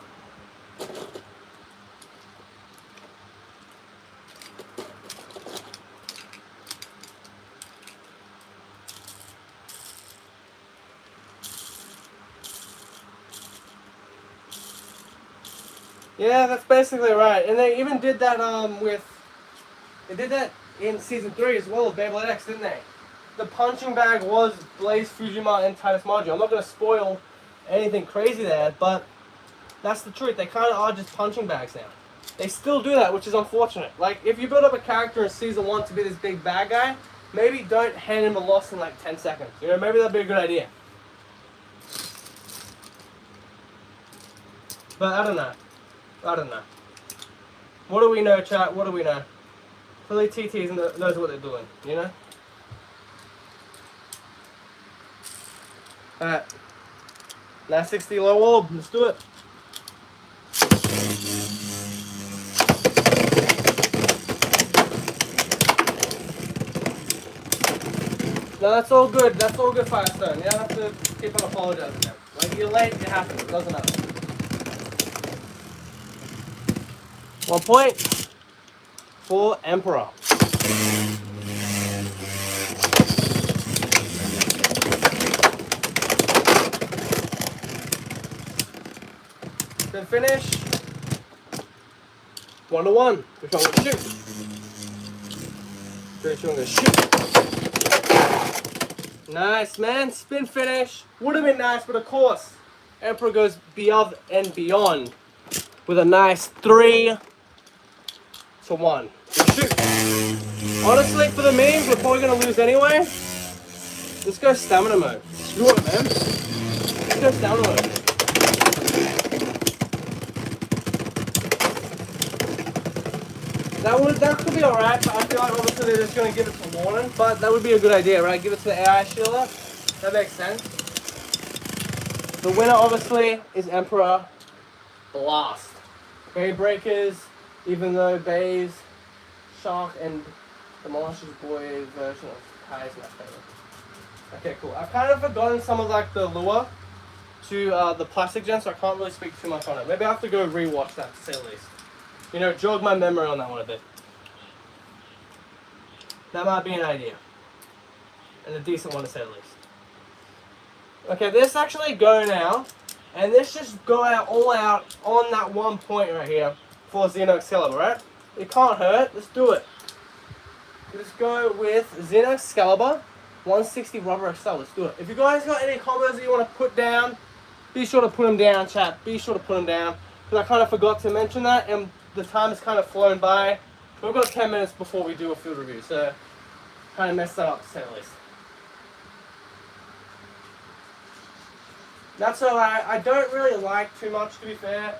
[SPEAKER 1] Yeah, that's basically right. And they even did that they did that in Season 3 as well of Beyblade X, didn't they? The punching bag was Blaze Fujima and Titus Margio. I'm not going to spoil anything crazy there, but that's the truth. They kind of are just punching bags now. They still do that, which is unfortunate. Like, if you build up a character in Season 1 to be this big bad guy, maybe don't hand him a loss in like 10 seconds. You know, maybe that'd be a good idea. But I don't know. I don't know. What do we know, chat? What do we know? Clearly TT knows what they're doing, you know? Alright. 960 low orb. Let's do it. No, that's all good. That's all good, Firestone. You don't have to keep on apologizing now. Like, you're late, it happens. It doesn't matter. 1 point for Emperor. Then finish. 1-1. Which one will shoot? 3, 2, 1, go shoot. Nice, man. Spin finish. Would have been nice, but of course, Emperor goes beyond and beyond with a nice 3-1. Shoot. Honestly, for the memes, we're probably going to lose anyway. Let's go stamina mode. Screw it, man. Let's go stamina mode. That could be alright, but I feel like obviously they're just going to give it to Warren. But that would be a good idea, right? Give it to the AI Sheila. That makes sense. The winner obviously is Emperor Blast. Bay Breakers, even though Bay's Shark and Demolisher's Boy version of Kai is my favorite. Okay, cool. I've kind of forgotten some of like the lure to the plastic gen, so I can't really speak too much on it. Maybe I have to go rewatch that to say the least. You know, jog my memory on that one a bit. That might be an idea. And a decent one to say the least. Okay, this actually go now. And this just go out all out on that 1 point right here for Xeno Xcalibur, right? It can't hurt. Let's do it. Let's go with Xeno Xcalibur 160 Rubber XL. Let's do it. If you guys got any combos that you want to put down, be sure to put them down, chat. Be sure to put them down. Because I kind of forgot to mention that. And the time has kind of flown by. We've got 10 minutes before we do a field review, so kind of messed that up to say the least. That's alright. I don't really like too much, to be fair.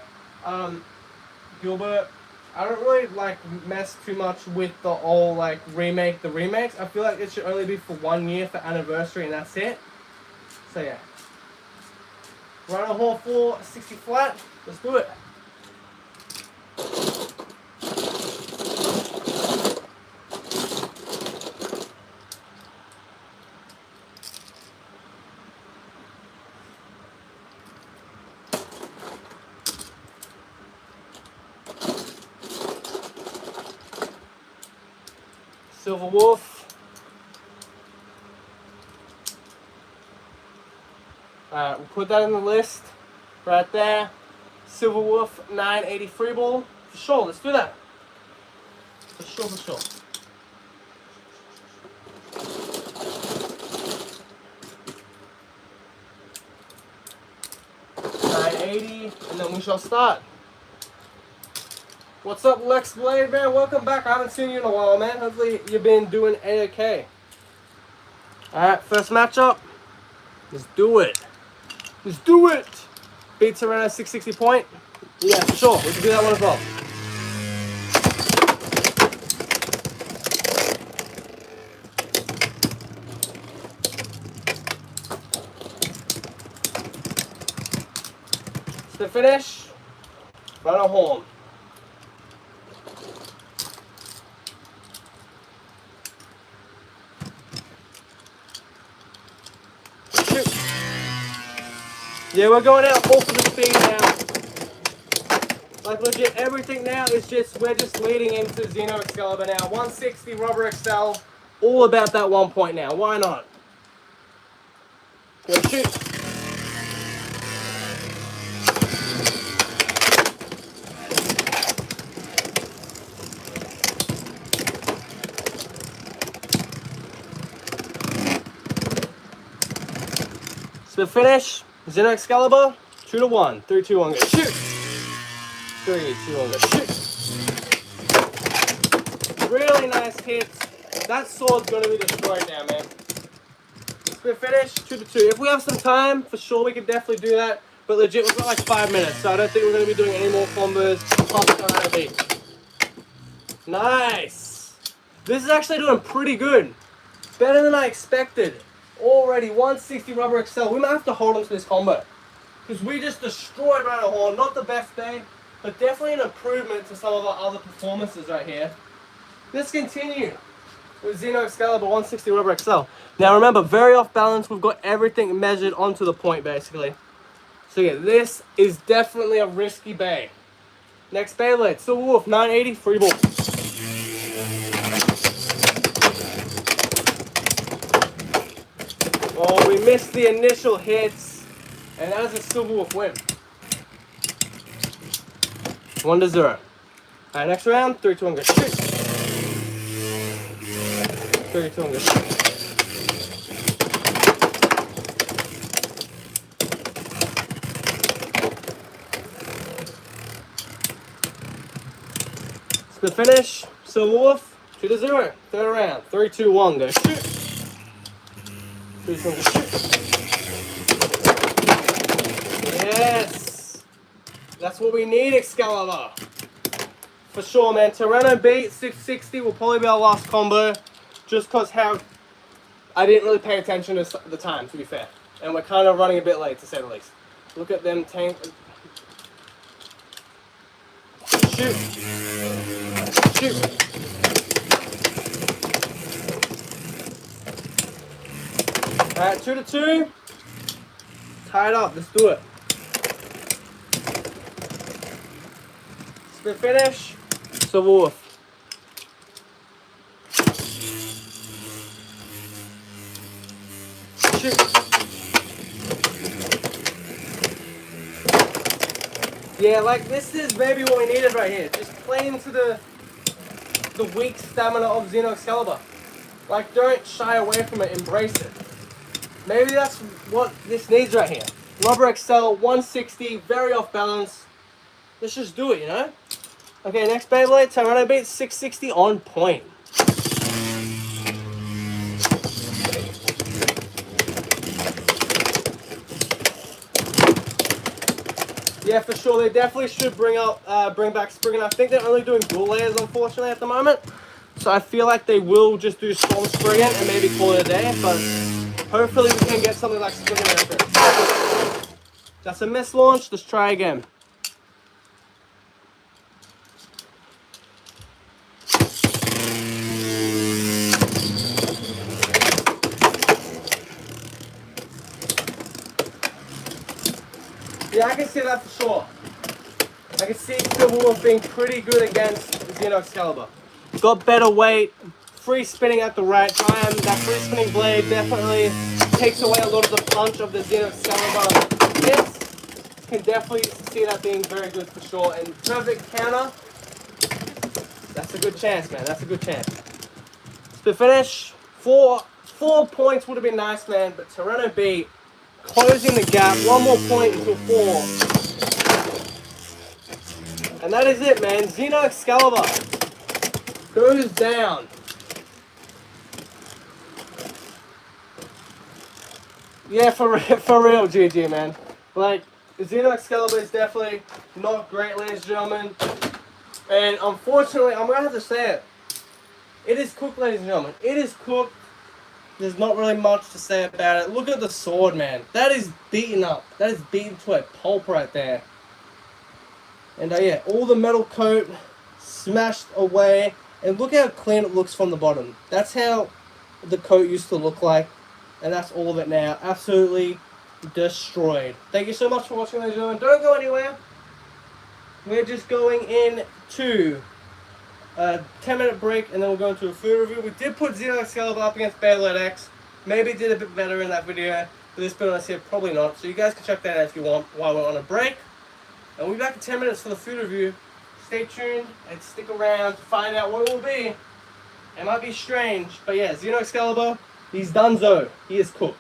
[SPEAKER 1] Gilbert, I don't really like mess too much with the whole like remakes. I feel like it should only be for 1 year for anniversary and that's it. So yeah. Rhino Hall 460 flat. Let's do it. Silver Wolf. Alright, we'll put that in the list right there. Silver Wolf 980 free ball. For sure, let's do that. For sure, for sure. $9.80, and then we shall start. What's up, Lex Blade, man? Welcome back. I haven't seen you in a while, man. Hopefully you've been doing A-okay. Alright, first matchup. Let's do it. Let's do it. Beats around a 660 point. Yeah, for sure. We can do that one as well. To finish, run a horn. Yeah, we're going out full for the speed now. Like legit, everything now is just, we're just leading into Xeno Xcalibur now. 160 Rubber XL, all about that 1 point now. Why not? Go shoot. So finish. Xeno Xcalibur, 2-1, 3, 2, 1, go shoot. 3, 2, 1, go shoot. Really nice hits. That sword's gonna be destroyed now, man. Spin finish, 2-2. If we have some time, for sure we can definitely do that. But legit, we've got like 5 minutes, so I don't think we're gonna be doing any more combos. Nice. This is actually doing pretty good. Better than I expected. Already 160 Rubber XL. We might have to hold on to this combo because we just destroyed Rhino Horn. Not the best day, but definitely an improvement to some of our other performances right here. Let's continue with Xeno Xcalibur 160 Rubber XL. Now remember, very off balance. We've got everything measured onto the point basically. So yeah, this is definitely a risky bay. Next Beyblade, Silver Wolf, 980, free ball. Oh, we missed the initial hits, and that is a Silver Wolf win. 1-0. Alright, next round, 3, 2, 1, go shoot. 3, 2, 1, go shoot. Spin finish, Silver Wolf, 2-0. Third round, 3, 2, 1, go shoot. 3, 2, 1, go shoot. Yes! That's what we need, Xcalibur. For sure, man. Tyranno beat 660 will probably be our last combo. Just because how I didn't really pay attention to the time, to be fair. And we're kind of running a bit late, to say the least. Look at them tank. Shoot. Shoot. Alright, 2-2. Tied up. Let's do it. Spin finish. Silver Wolf. Shoot. Yeah, like this is maybe what we needed right here. Just play into the weak stamina of Xeno Xcalibur. Like, don't shy away from it, embrace it. Maybe that's what this needs right here. Rubber Excel, 160, very off balance. Let's just do it, you know? Okay, next Beyblade, Tyranno beat 660 on point. Yeah, for sure. They definitely should bring back Spriggan. I think they're only doing dual layers, unfortunately, at the moment. So I feel like they will just do Storm Spriggan and maybe call it a day. But hopefully we can get something like Spriggan out there. That's a miss launch. Let's try again. Yeah, I can see that for sure. I can see Silver Wolf being pretty good against Xeno Xcalibur. Got better weight, free spinning at the right time. That free spinning blade definitely takes away a lot of the punch of the Xeno Xcalibur. Yes, can definitely see that being very good for sure. And perfect counter. That's a good chance, man. That's a good chance. To finish, four points would have been nice, man. But Tyranno beat, closing the gap. One more point until 4. And that is it, man. Xeno Xcalibur goes down. Yeah, for real, GG, man. Like, Xeno Xcalibur is definitely not great, ladies and gentlemen. And unfortunately, I'm going to have to say it. It is cooked, ladies and gentlemen. It is cooked. There's not really much to say about it. Look at the sword, man. That is beaten up. That is beaten to a pulp right there. And yeah, all the metal coat smashed away. And look how clean it looks from the bottom. That's how the coat used to look like. And that's all of it now. Absolutely destroyed. Thank you so much for watching, ladies and gentlemen. Don't go anywhere. We're just going into a 10-minute break, and then we'll go into a food review. We did put Xeno Xcalibur up against Beyblade X. Maybe did a bit better in that video. For this bit, I said probably not. So you guys can check that out if you want while we're on a break. And we'll be back in 10 minutes for the food review. Stay tuned and stick around to find out what it will be. It might be strange, but yeah, Xeno Xcalibur, he's donezo. He is cooked.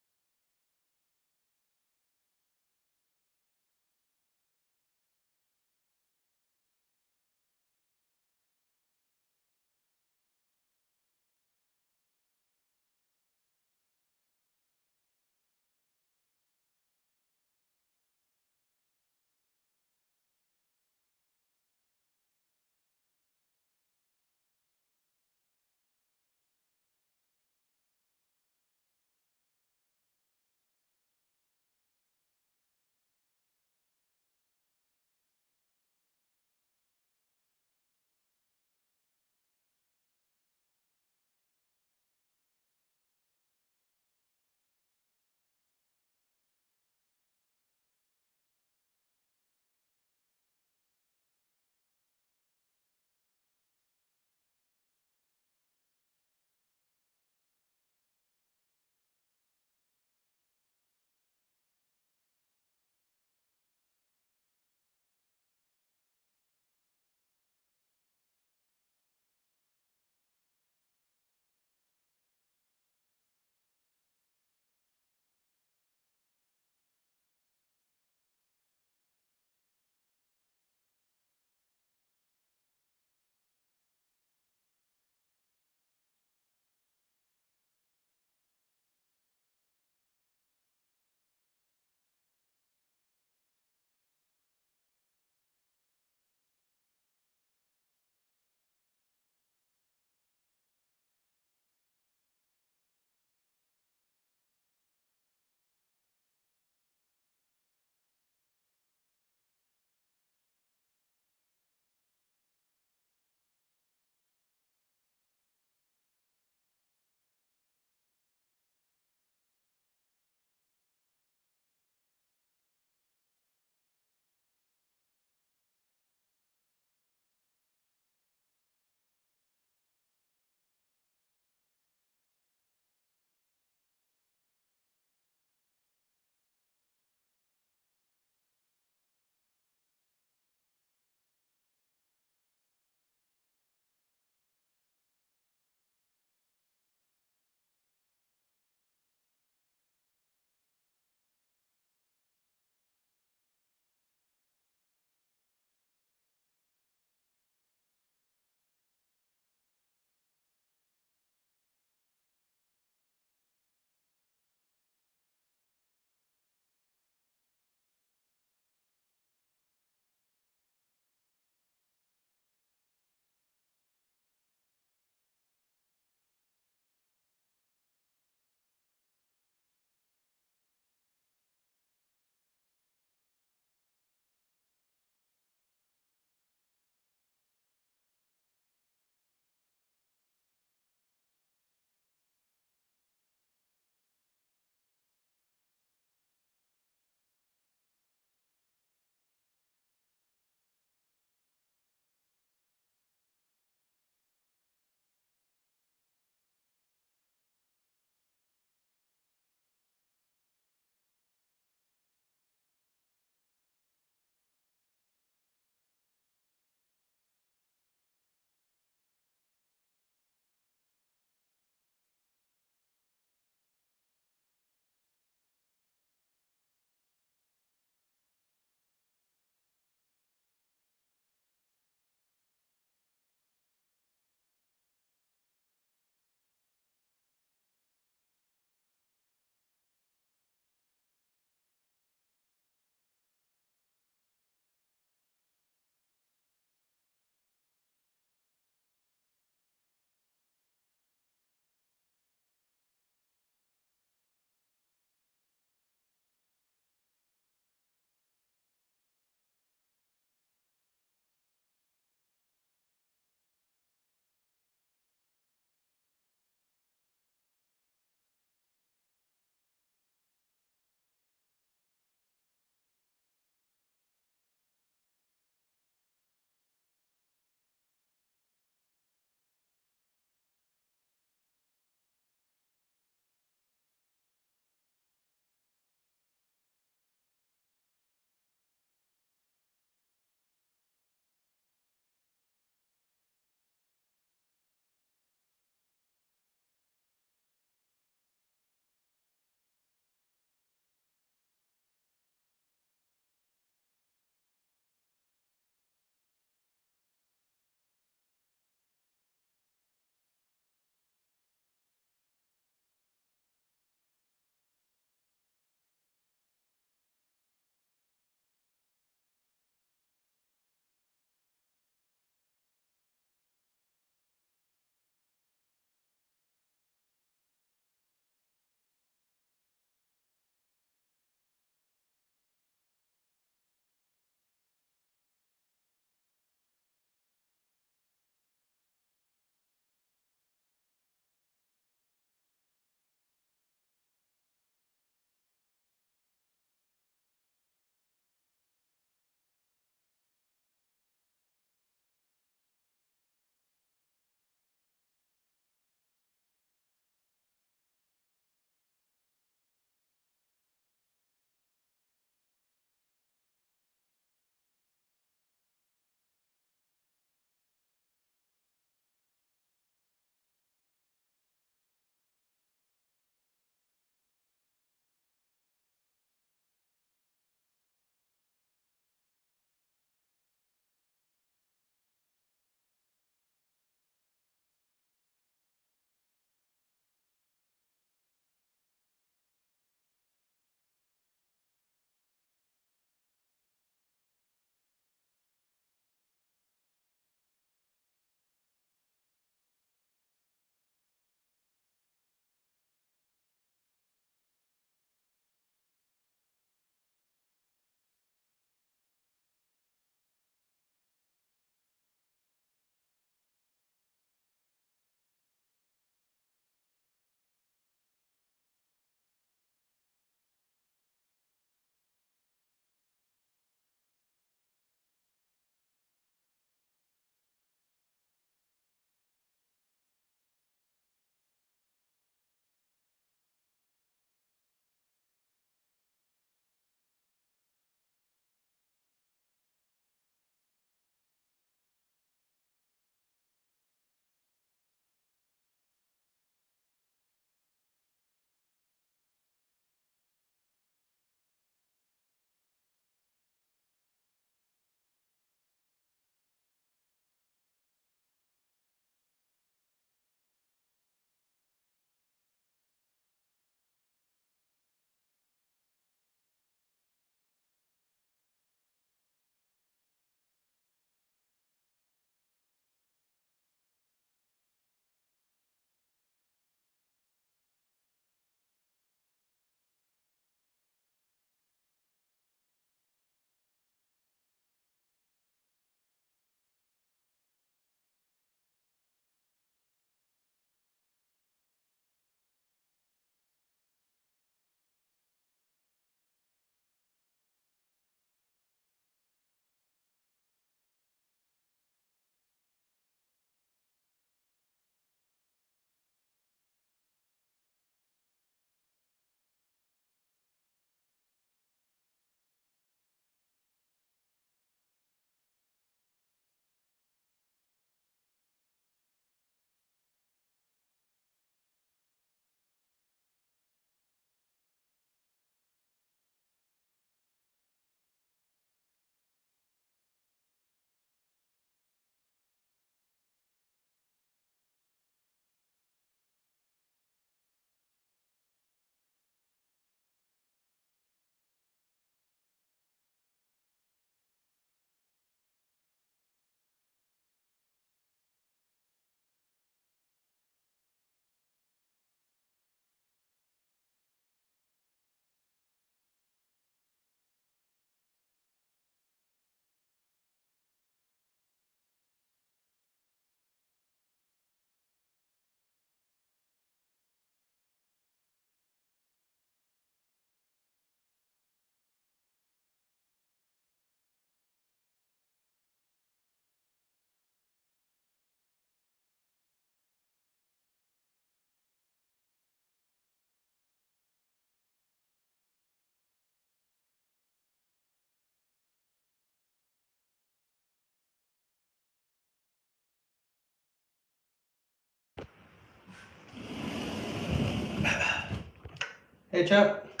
[SPEAKER 1] Hey chap,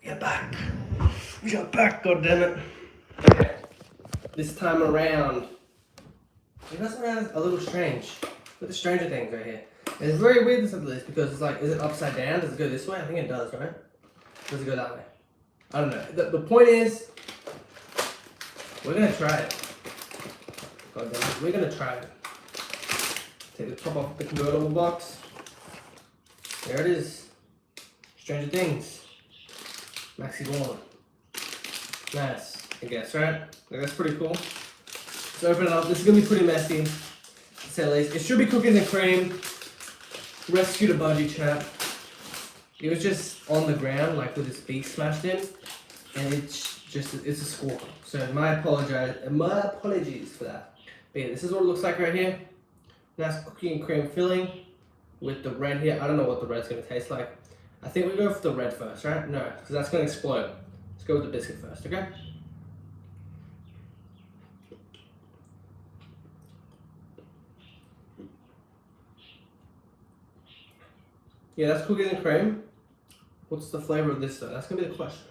[SPEAKER 1] we are back. We are back, goddammit. Okay, this time around, it does around a little strange. With the Stranger Things right here. And it's very weird to look at this because it's like, is it upside down? Does it go this way? I think it does, right? Does it go that way? I don't know. The point is, we're gonna try it. God damn it, we're gonna try it. Take the top off the convertible box. There it is. Stranger Things. Maxi Ball. Nice, I guess, right? Like, that's pretty cool. Let's open it up. This is gonna be pretty messy, to say the least. It should be cookies and cream. Rescued a budgie chap. It was just on the ground, like with his beak smashed in, and it's a squawk. So my apologies for that. But yeah, this is what it looks like right here. Nice cookie and cream filling with the red here. I don't know what the red's gonna taste like. I think we go for the red first, right? No, because that's gonna explode. Let's go with the biscuit first, okay? Yeah, that's cookies and cream. What's the flavor of this though? That's gonna be the question.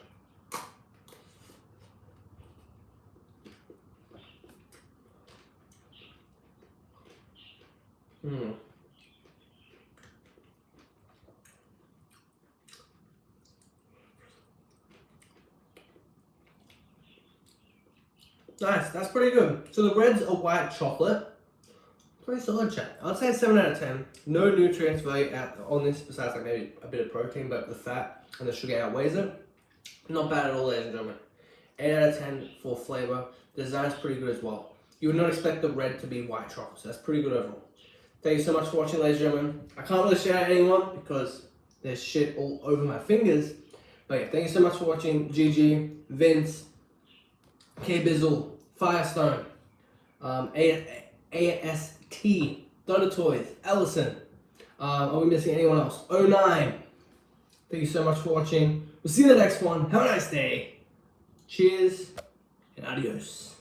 [SPEAKER 1] Nice, that's pretty good. So the red's a white chocolate. Pretty solid, chat. I'd say 7 out of 10. No nutrients value on this besides like maybe a bit of protein, but the fat and the sugar outweighs it. Not bad at all, ladies and gentlemen. 8 out of 10 for flavor. The design's pretty good as well. You would not expect the red to be white chocolate, so that's pretty good overall. Thank you so much for watching, ladies and gentlemen. I can't really shout out anyone because there's shit all over my fingers. But yeah, thank you so much for watching. GG, Vince, K-Bizzle, Firestone, AST, Dota Toys, Ellison. Are we missing anyone else? 09. Thank you so much for watching. We'll see you in the next one. Have a nice day. Cheers and adios.